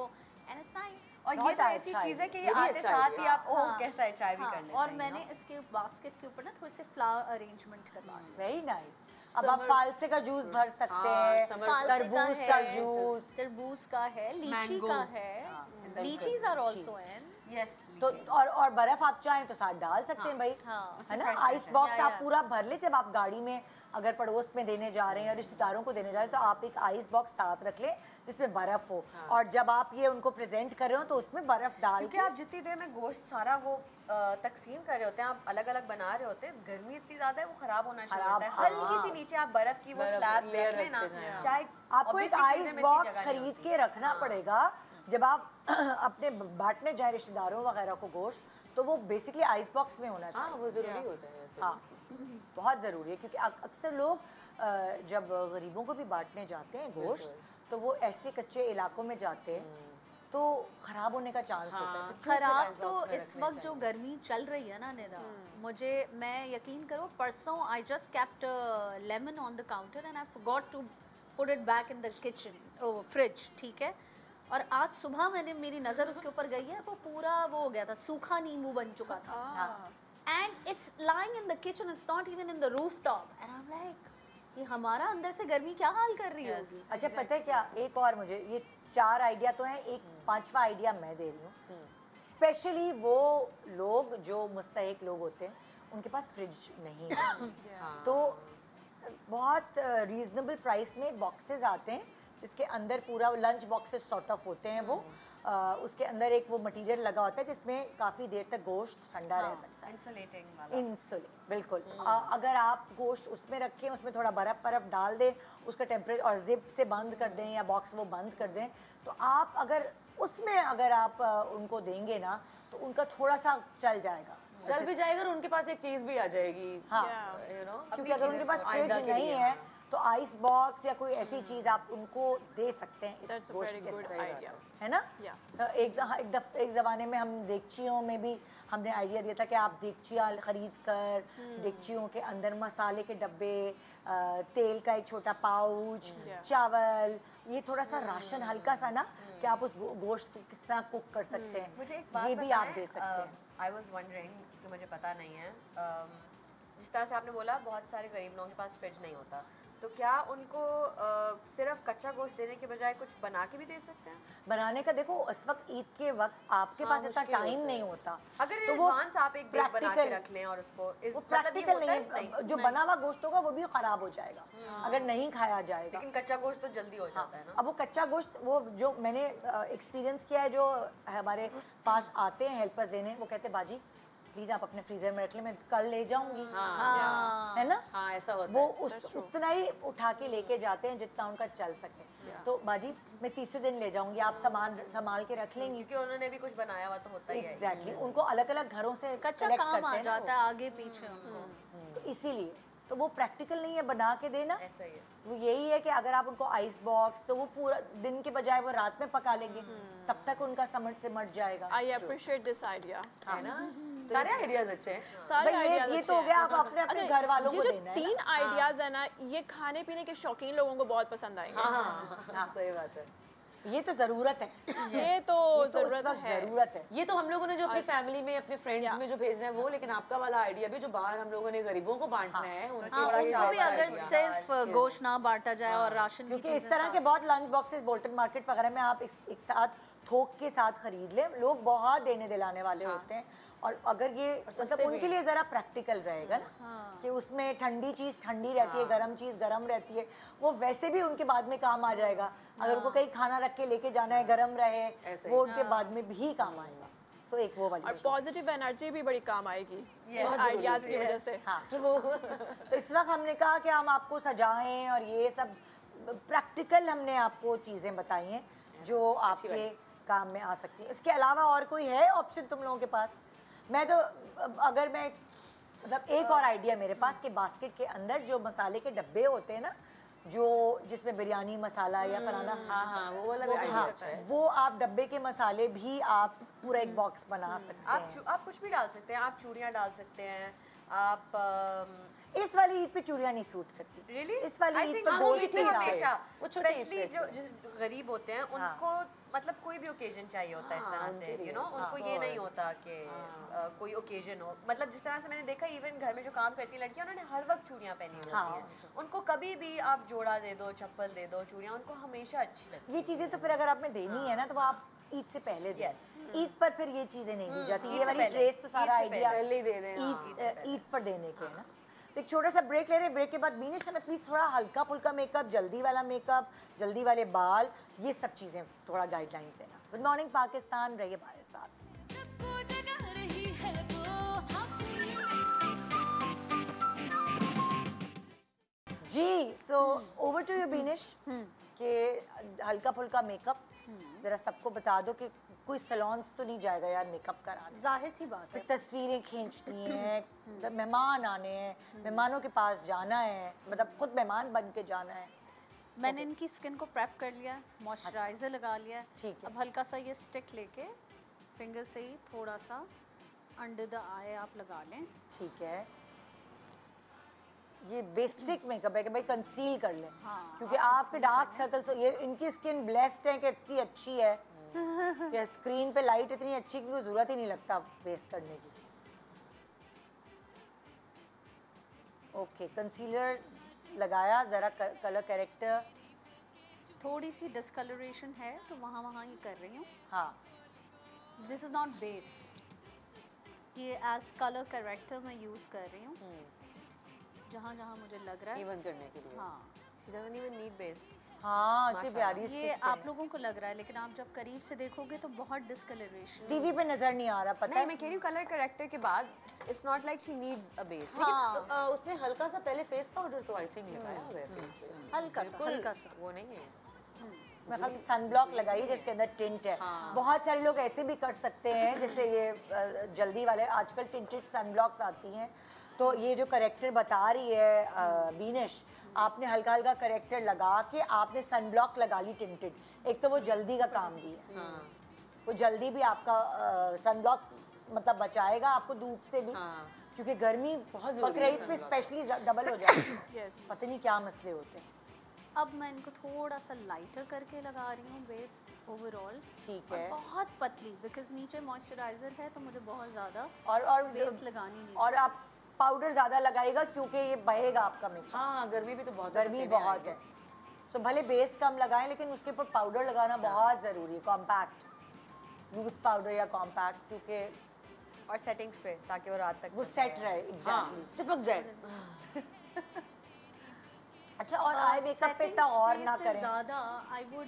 and it's nice. और ये तो ऐसी चीज़ है कि ये आते साथ ही आप कैसा है ट्राई भी कर लेते हैं। और मैंने इसके बास्केट के ऊपर ना थोड़े से फ्लावर अरेंजमेंट करवा दिए। Very nice. अब आप फालसे का जूस भर सकते हैं, तरबूज का जूस, तरबूज का है, लीची का है, litchis are also in. Yes, तो और बर्फ आप चाहें तो साथ डाल सकते हैं भाई, है ना। आइस बॉक्स आप पूरा भर ले, जब आप गाड़ी में अगर पड़ोस में देने जा रहे हैं या रिश्तेदारों को देने जा रहे हैं तो आप एक आइस बॉक्स साथ रख लें जिसमें बर्फ हो, और जब आप ये उनको प्रेजेंट कर रहे हो तो उसमें बर्फ डाल, क्योंकि आप जितनी देर में गोश्त सारा वो तकसीम कर रहे होते हैं, आप अलग अलग बना रहे होते हैं, गर्मी इतनी ज्यादा है वो खराब होना शुरू होता है। हल्की सी नीचे आप बर्फ की वो स्लैब रख लेना, चाहे आपको एक आइस बॉक्स खरीद के रखना पड़ेगा जब आप अपने बांटने जाए रिश्तेदारों वगैरह को गोश्त, तो वो बेसिकली आइस बॉक्स में होना चाहिए। वो जरूरी होता है वैसे। हाँ, बहुत ज़रूरी है, क्योंकि अक्सर लोग जब गरीबों को भी बांटने जाते हैं गोश्त तो वो ऐसे कच्चे इलाकों में जाते हैं तो ख़राब होने का चांस होता है। खराब तो इस वक्त जो गर्मी चल रही है ना निदा, मैं यकीन करो परसों I just kept lemon on the counter and I forgot to put it back in the kitchen fridge, ठीक है, और आज सुबह मेरी नज़र उसके ऊपर गई है, वो पूरा वो हो गया था, सूखा नींबू बन चुका था, and it's lying in the kitchen, it's not even in the roof top, and I am like ये हमारा अंदर से गर्मी क्या हाल कर रही होगी। अच्छा पता है क्या, एक और मुझे ये 4 आइडिया तो हैं, एक 5वां आइडिया मैं दे रही हूँ। स्पेशली वो लोग जो मुस्तहिक लोग होते हैं उनके पास फ्रिज नहीं है तो बहुत रीजनेबल प्राइस में बॉक्सेस आते हैं जिसके अंदर पूरा लंच बॉक्सेस सॉर्ट ऑफ होते हैं वो, उसके अंदर एक वो मटेरियल लगा होता है जिसमें काफ़ी देर तक गोश्त ठंडा रह सकता है, इंसुलेटिंग वाला। इंसुलेट बिल्कुल। अगर आप गोश्त उसमें रखें, उसमें थोड़ा बर्फ़ डाल दें, उसका टेम्परेचर और जिप से बंद कर दें या बॉक्स वो बंद कर दें, तो आप अगर उसमें अगर आप उनको देंगे ना तो उनका थोड़ा सा चल जाएगा, चल भी जाएगा और उनके पास एक चीज़ भी आ जाएगी। हाँ, यू नो, क्योंकि अगर उनके पास फ्रिज नहीं है तो आइस बॉक्स या कोई ऐसी चीज़ आप उनको दे सकते हैं इस गोश्त के साथ, है ना। तो एक ज़माने में हम देगचियों में भी हमने आइडिया दिया था कि आप देगचियाँ खरीद कर देगचियों के अंदर मसाले के डब्बे, तेल का एक छोटा पाउच, चावल, ये थोड़ा सा राशन हल्का सा ना कि आप उस गोश्त को किस तरह कुक कर सकते हैं, मुझे एक बात ये भी आप दे सकते हैं। आई वाज वंडरिंग, क्योंकि मुझे पता नहीं है, जिस तरह से आपने बोला बहुत सारे गरीब लोगों के पास फ्रिज नहीं होता, तो क्या उनको सिर्फ कच्चा गोश्त देने के बजाय कुछ बना के भी दे सकते हैं? बनाने का देखो, इस वक्त ईद के वक्त आपके पास इतना टाइम नहीं होता, अगर तो एडवांस आप एक डिश बना के रख लें और उसको प्रैक्टिकल नहीं, जो बना हुआ गोश्त होगा वो भी खराब हो जाएगा अगर नहीं खाया जाएगा। लेकिन कच्चा गोश्त तो जल्दी हो जाता है ना। अब वो कच्चा गोश्त, वो जो मैंने एक्सपीरियंस किया है, जो हमारे पास आते हैं हेल्पर्स देने, वो कहते बाजी प्लीज आप अपने फ्रीजर में रख ले, मैं कल ले जाऊंगी, है ना। हाँ, ऐसा होता वो है। उतना ही उठा के लेके जाते हैं जितना उनका चल सके। तो बाजी मैं तीसरे दिन ले जाऊंगी, आप सामान संभाल के रख लेंगी, क्योंकि उन्होंने भी कुछ बनाया हुआ तो होता ही है। एग्जैक्टली, उनको अलग अलग घरों से कच्चा काम आ जाता है आगे पीछे उनको, तो इसीलिए तो वो प्रैक्टिकल नहीं है बना के देना। ऐसा ही है, वो यही है कि अगर आप उनको आइस बॉक्स, तो वो पूरा दिन के बजाय वो रात में पका लेंगे, तब तक उनका सिमट जाएगा। आई अप्रिशिएट दिस आइडिया, है ना, सारे आइडियाज अच्छे हैं। सारे आइडियाज ये तो हो गया, आप अपने अपने घर वालों को देना है। 3 आइडियाज है ना, ये खाने पीने के शौकीन लोगों को बहुत पसंद आएंगे। हाँ, सही बात है, ये तो जरूरत है, ये तो जरूरत है। ये तो हम लोगों ने जो अपनी फैमिली में, अपने फ्रेंड्स में जो भेजना है वो, लेकिन आपका वाला आइडिया भी जो बाहर हम लोगों ने गरीबों को बांटना है, उनको भी अगर सिर्फ गोश्त ना बांटा जाए और राशन, क्योंकि इस तरह के बहुत लंच बॉक्सेस बोल्टन मार्केट वगैरह में आप एक साथ थोक के साथ खरीद लें, लोग बहुत देने दिलाने वाले होते हैं, और अगर ये मतलब उनके लिए ज़रा प्रैक्टिकल रहेगा ना कि उसमें ठंडी चीज़ ठंडी रहती है, गर्म चीज़ गर्म रहती है, वो वैसे भी उनके बाद में काम आ जाएगा। अगर उनको कहीं खाना रख के लेके जाना है, गर्म रहे, वो उनके बाद में भी काम आएगा। सो एक वो वाली, और पॉजिटिव एनर्जी भी बड़ी काम आएगी आइडियाज़ की वजह से। हाँ, तो इस वक्त हमने कहा कि हम आपको सजाएं और ये सब प्रैक्टिकल हमने आपको चीज़ें बताई हैं जो आपके काम में आ सकती है। इसके अलावा और कोई है ऑप्शन तुम लोगों के पास? मैं तो अगर मैं मतलब एक और आइडिया मेरे पास कि बास्केट के अंदर जो मसाले के डब्बे होते हैं ना, जो जिसमें बिरयानी मसाला या फलाना, हाँ, वो वाला भी आइडिया अच्छा है। वो आप डब्बे के मसाले भी आप पूरा एक बॉक्स बना सकते हैं। आप कुछ भी डाल सकते हैं, आप चूड़ियाँ डाल सकते हैं, आप इस वाली ईद पे चूड़ियाँ नहीं सूट करती। Really? इस वाली ईद पे वो गोश्त के साथ हमेशा, वो छोटी स्पेशली जो गरीब होते हैं उनको मतलब कोई भी ओकेजन चाहिए होता है इस तरह से, यू नो, उनको ये नहीं होता कि कोई ओकेजन हो। मतलब जिस तरह से मैंने देखा, इवन घर में जो काम करती लड़कियां, उन्होंने हर वक्त चूड़ियाँ पहनी होती हैं, उनको कभी भी आप जोड़ा दे दो, चप्पल दे दो, चूड़ियाँ उनको हमेशा अच्छी लगती है। ये चीज़ें तो फिर अगर आपने देनी है ना, तो वो आप ईद से पहले दें। ईद पर फिर ये चीजें नहीं दी जाती, ये वाली ट्रेस तो सारा आइडिया पहले ही दे दें ईद पर देने के है ना। तो एक छोटा सा ब्रेक ले रहे हैं, ब्रेक के बाद बीनिश हमें प्लीज थोड़ा हल्का फुल्का मेकअप, जल्दी वाला मेकअप, जल्दी वाले बाल, ये सब चीजें थोड़ा गाइडलाइंस देना। गुड मॉर्निंग पाकिस्तान, रहिए हमारे साथ। जी, so over to you Beenish कि हल्का फुल्का मेकअप जरा सबको बता दो कि कोई सैलून्स तो नहीं जाएगा यार मेकअप कराने, जाहिर सी बात है, तस्वीरें खींचनी है, मेहमान आने हैं, मेहमानों के पास जाना है, मतलब खुद मेहमान बन के जाना है। मैंने इनकी स्किन को प्रेप कर लिया, मॉइस्चराइजर लगा लिया है। ठीक है। अब हल्का सा ये स्टिक लेके फिंगर से ही थोड़ा सा अंडर द आई आप लगा लें। ठीक है, ये बेसिक मेकअप है कि भाई कंसील कर लें। क्योंकि आपके डार्क सर्कल्स, ये इनकी स्किन ब्लेस्ड है कि इतनी अच्छी है कि स्क्रीन पे लाइट इतनी अच्छी कि जरूरत ही नहीं लगता बेस करने की। ओके, कंसीलर लगाया, जरा कलर कैरेक्टर, थोड़ी सी डिस्कलरेशन है तो वहाँ ही कर रही हूँ। हाँ, दिस इज नॉट बेस, ये एज कलर कैरेक्टर मैं यूज कर रही हूँ जहाँ मुझे लग रहा है इवन करने के लिए। हाँ, She doesn't even need base. हाँ, इतनी प्यारी इसकी ये skin आप है। लोगों को लग रहा है, लेकिन आप जब करीब से देखोगे तो बहुत डिस्कलरेशन। टीवी पे नजर नहीं आ रहा, पता नहीं, है। मैं कह रही हूँ कलर करेक्टर के बाद it's not like she needs a base. लेकिन उसने हल्का सा पहले फेस पाउडर तो आई थिंक लगाया हुआ है फेस पे, हल्का सा वो नहीं है। मैं खाली सनब्लॉक लगाई जिसके अंदर टिंट है। बहुत सारे लोग ऐसे भी कर सकते हैं, जैसे ये जल्दी वाले आजकल टिंटेड सनब्लॉक्स आती हैं। तो ये जो करेक्टर बता रही है बीनिश, आपने हल्का हल्का करेक्टर लगा के आपने सनब्लॉक लगा ली टिंटेड। एक तो वो जल्दी का काम भी है, वो जल्दी भी आपका सनब्लॉक मतलब बचाएगा आपको धूप से भी, क्योंकि गर्मी बहुत बकरीद पे स्पेशली डबल हो जाती है। पता नहीं क्या मसले होते हैं। अब मैं इनको थोड़ा सा लाइटर करके लगा रही हूँ बेस ओवरऑल। ठीक है। बहुत पतली, बिकॉज नीचे मॉइस्चराइजर है तो मुझे बहुत ज़्यादा और बेस लगानी नहीं। और आप पाउडर ज़्यादा लगाएगा क्योंकि ये बहेगा आपका मेकअप। हाँ, गर्मी भी तो बहुत, गर्मी बहुत है, तो भले बेस कम लगाएं लेकिन उसके ऊपर पाउडर लगाना बहुत ज़रूरी है, कॉम्पैक्ट लूज पाउडर या कॉम्पैक्ट, क्योंकि और सेटिंग स्प्रे ताकि वो रात तक वो सेट रहे। एग्जैक्टली, चिपक जाए। अच्छा, और आई मेकअप पे इतना और ना करें। ज़्यादा I would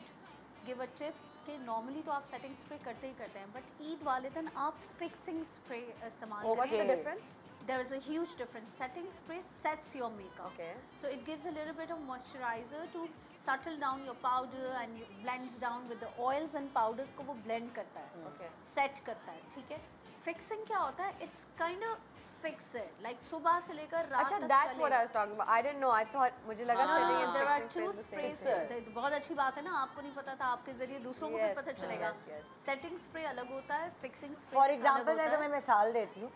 give a tip कि नॉर्मली तो आप सेटिंग स्प्रे करते ही करते हैं, बट ईद वाले दिन आप फिक्सिंग स्प्रे इस्तेमाल करें। What's the difference? There is a huge difference. Setting spray sets your makeup. Okay. So it gives a little bit of moisturizer to settle down your powder and you blends down with the oils and powders को वो blend करता है, Okay. set करता है, ठीक है। Fixing क्या होता है? It's kind of fixed, like सुबह से लेकर रात अच्छा, तक that's what I was talking about. I didn't know. I thought मुझे लगा setting and there are fixing two is the same. sprays. बहुत अच्छी बात है ना, आपको नहीं पता था, आपके जरिए दूसरों को भी Yes, पता चलेगा। yes. Setting spray अलग होता है, fixing spray फॉर अलग एग्जाम्पल होता मैं है। तुम्हें मिसाल देती हूँ,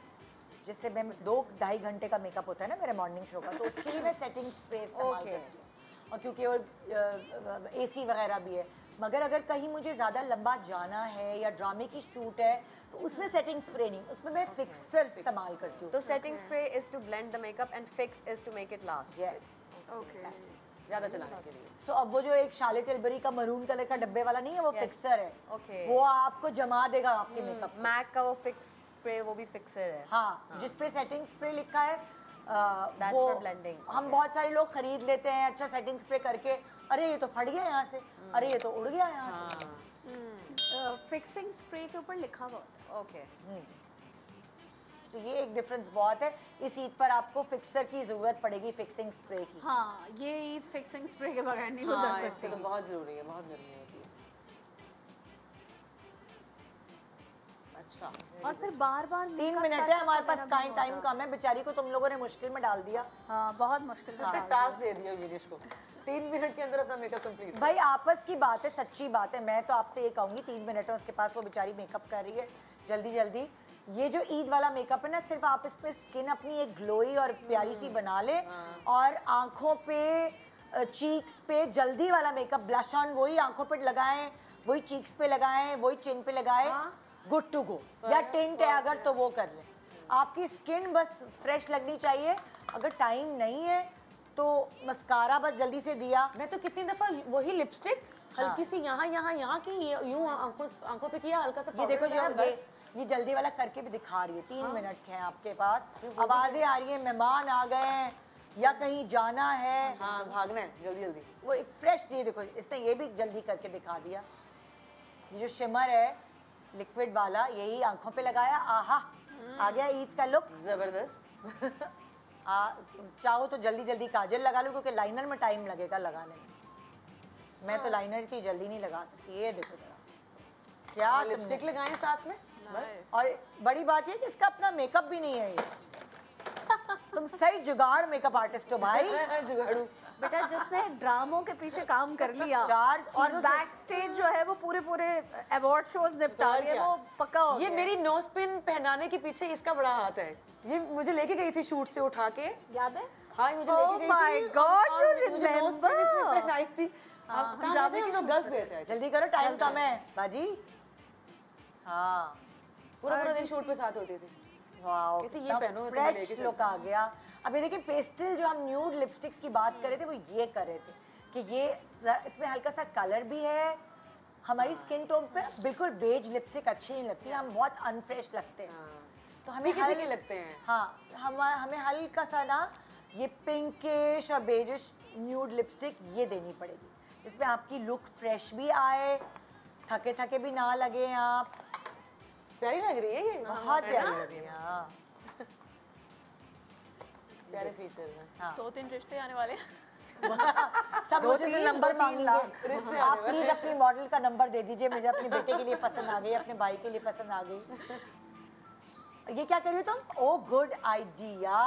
जैसे मैं 2-2.5 घंटे का मेकअप होता है ना मेरे मॉर्निंग शो का, तो उसके लिए मैं सेटिंग स्प्रे इस्तेमाल करती हूँ, और क्योंकि वो AC वगैरह भी है। मगर अगर कहीं मुझे ज़्यादा लंबा जाना है या ड्रामे की शूट है तो उसमें सेटिंग स्प्रे नहीं, उसमें मैं फिक्सर इस्तेमाल करती हूँ। तो setting spray is to blend the makeup and fix is to make it last. Yes, ज़्यादा चलाने के लिए। सो अब वो जो एक शार्लेट टिल्बरी का मरून कलर का डब्बे वाला नहीं है, वो फिक्सर है। Okay. वो आपको जमा देगा आपके मेकअप। MAC का वो fix spray वो भी fixer है. हाँ, जिस पे सेटिंग स्प्रे लिखा है That's वो for blending. हम बहुत सारे लोग खरीद लेते हैं अच्छा सेटिंग स्प्रे करके, अरे ये तो फट गया यहाँ से, अरे ये तो उड़ गया यहाँ से। फिक्सिंग स्प्रे के ऊपर लिखा हुआ होता है। Okay. तो ये एक डिफरेंस बहुत है। इस ईद पर आपको फिक्सर की जरूरत पड़ेगी, फिक्सिंग स्प्रे की। हाँ, ये ईद फिक्सिंग स्प्रे के बगैर नहीं हाँ, गुजर इस पे सकती। तो बहुत ज़रूरी है, बहुत ज़रूरी होती है। अच्छा, और फिर बार-बार 3 मिनट है हमारे पास, टाइम कम है, बेचारी को तुम लोगों ने मुश्किल में डाल दिया। हाँ, बहुत मुश्किल तो टास्क दे दिया विनेश को, 3 मिनट के अंदर अपना मेकअप कंप्लीट। भाई आपस की बात है, सच्ची बात है। मैं तो आपसे ये कहूँगी 3 मिनट है उसके पास, वो बेचारी मेकअप कर रही है जल्दी जल्दी। ये जो ईद वाला मेकअप है ना, सिर्फ आप इस पे स्किन अपनी एक ग्लोई और प्यारी सी बना ले, और आंखों पे चीक्स पे जल्दी वाला मेकअप, ब्लश ऑन वही आंखों पे लगाएं, वही चीक्स पे लगाएं, वही चिन पे लगाएं, गुड टू गो। या टिंट है अगर तो वो कर ले। आपकी स्किन बस फ्रेश लगनी चाहिए। अगर टाइम नहीं है तो मस्कारा बस जल्दी से दिया। मैं तो कितनी दफा वही लिपस्टिक हल्की सी यहाँ की यूं आंखों पे किया, हल्का सा ये देखो पाउडर लगाया, बस। ये जल्दी वाला करके भी दिखा रही है। 3 मिनट है आपके पास, आवाजें आ रही है, मेहमान आ गए हैं या कहीं जाना है, हाँ भागना है जल्दी जल्दी। वो एक फ्रेश, ये देखो इसने ये भी जल्दी करके दिखा दिया। ये जो शिमर है लिक्विड वाला, यही आंखों पे लगाया, आहा आ गया ईद का लुक जबरदस्त। चाहो तो जल्दी जल्दी काजल लगा लो, क्योंकि लाइनर में टाइम लगेगा लगाने में। मैं तो लाइनर इतनी जल्दी नहीं लगा सकती। ये देखो जरा क्या लिपस्टिक लगाएं साथ में बस। और बड़ी बात ये कि इसका अपना मेकअप भी नहीं है ये। तुम सही जुगाड़ मेकअप आर्टिस्ट हो भाई। जुगाड़ू बेटा, जिसने ड्रामों के पीछे काम कर लिया 4 और चीजों बैक स्टेज जो है वो पूरे अवार्ड शोज निपटा लिए, वो पक्का हो ये गया। मेरी नोज पिन पहनाने के पीछे इसका बड़ा हाथ है। ये मुझे लेके गई थी शूट से उठा के, याद है? हाँ मुझे Oh लेके गई my थी। God, और you मुझे nose pin remember? इसमें पहनाई थी। आप कहाँ गए थे? हम लोग गल्फ गए थे। जल्दी करो, टाइम कम है बाजी। हाँ पूरा दिन शूट पे साथ होती थी। वाओ, कहती ये पहनो, मैं तुम्हें लेके फ्रेश चलती लुक आ गया। अब ये देखिए पेस्टल जो हम न्यूड लिपस्टिक्स की बात कर रहे थे वो ये कर रहे थे कि ये इसमें हल्का सा कलर भी है। हमारी स्किन टोन पे बिल्कुल बेज लिपस्टिक अच्छी नहीं लगती, हम बहुत अनफ्रेश लगते हैं। तो हमें फीके लगते हैं। हाँ, हमें हल्का सा ना ये पिंकिश और बेजिश न्यूड लिपस्टिक ये देनी पड़ेगी, जिसमें आपकी लुक फ्रेश भी आए, थके थके भी ना लगे आप। प्यारी लग रही है ये, बहुत प्यारी लग रही है। हाँ, प्यारे फीचर्स हैं। हाँ। 2-3 रिश्ते आने वाले हैं। सब मुझे से नंबर मांगेंगे। रिश्ते आप आने वाले प्लीज अपनी मॉडल का नंबर दे दीजिए, मुझे अपने बेटे के लिए पसंद आ गई, अपने भाई के लिए पसंद आ गई। ये क्या कर रही हो तुम? ओ गुड आइडिया।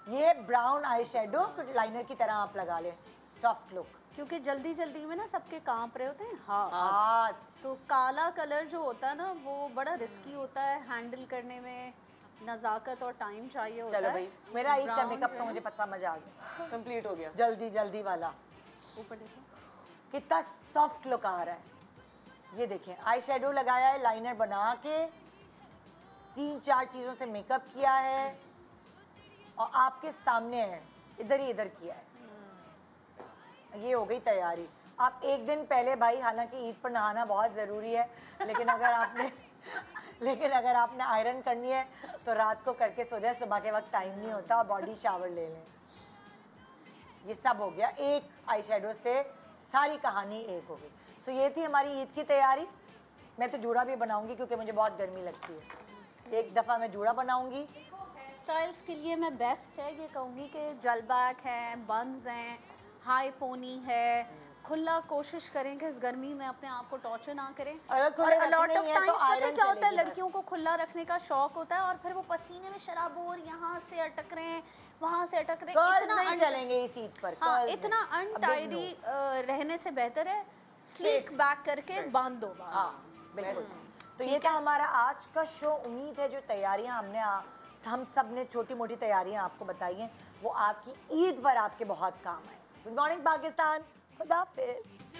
ये ब्राउन आई शेडो लाइनर की तरह आप लगा लें, सॉफ्ट लुक। क्योंकि जल्दी जल्दी में ना सबके कांप रहे होते हैं हाथ तो काला कलर जो होता है ना वो बड़ा रिस्की होता है हैंडल करने में, नज़ाकत और टाइम चाहिए होता चलो है। भाई, मेरा ईद का Brown मेकअप जो तो है मुझे पता मजा आ गया, कंप्लीट हो गया। जल्दी जल्दी वाला। ऊपर देखो, कितना सॉफ्ट लुक आ रहा है। ये देखें, आई शेडो लगाया है, लाइनर बना के 3-4 चीज़ों से मेकअप किया है और आपके सामने है, इधर ही इधर किया है। ये हो गई तैयारी। आप एक दिन पहले भाई, हालांकि ईद पर नहाना बहुत ज़रूरी है, लेकिन अगर आपने आयरन करनी है तो रात को करके सो जाए, सुबह के वक्त टाइम नहीं होता, और बॉडी शावर ले लें। ये सब हो गया, एक आई शेडो से सारी कहानी एक हो गई। सो ये थी हमारी ईद की तैयारी। मैं तो जूड़ा भी बनाऊंगी क्योंकि मुझे बहुत गर्मी लगती है। एक दफ़ा मैं जूड़ा बनाऊंगी। स्टाइल्स के लिए मैं बेस्ट है ये कहूँगी कि जल बैक हैं, बंस हैं, हाई पोनी है, खुला कोशिश करें कि इस गर्मी में अपने आप को टॉर्चर ना करें। अगर खुले और लॉट रखने ऑफ ही है तो टाइम्स पता है आयरन क्या होता है, चलेगी लड़कियों को खुला रखने का शौक होता है और फिर वो पसीने में शराबोर यहाँ से अटक रहे हैं, वहाँ से अटक रहे हैं। कर्ल्स नहीं चलेंगे इस ईद पर। हाँ, कर्ल्स इतना नहीं। अनटाइडी रहने से बेहतर है स्लीक बैक करके बांध दो बाल। हाँ बिल्कुल। तो ये था हमारा आज का शो। उम्मीद है जो तैयारियां हम सब ने छोटी मोटी तैयारियां आपको बताई हैं वो आपकी ईद पर आपके बहुत काम आए। गुड मॉर्निंग पाकिस्तान, खुदा हाफिज़।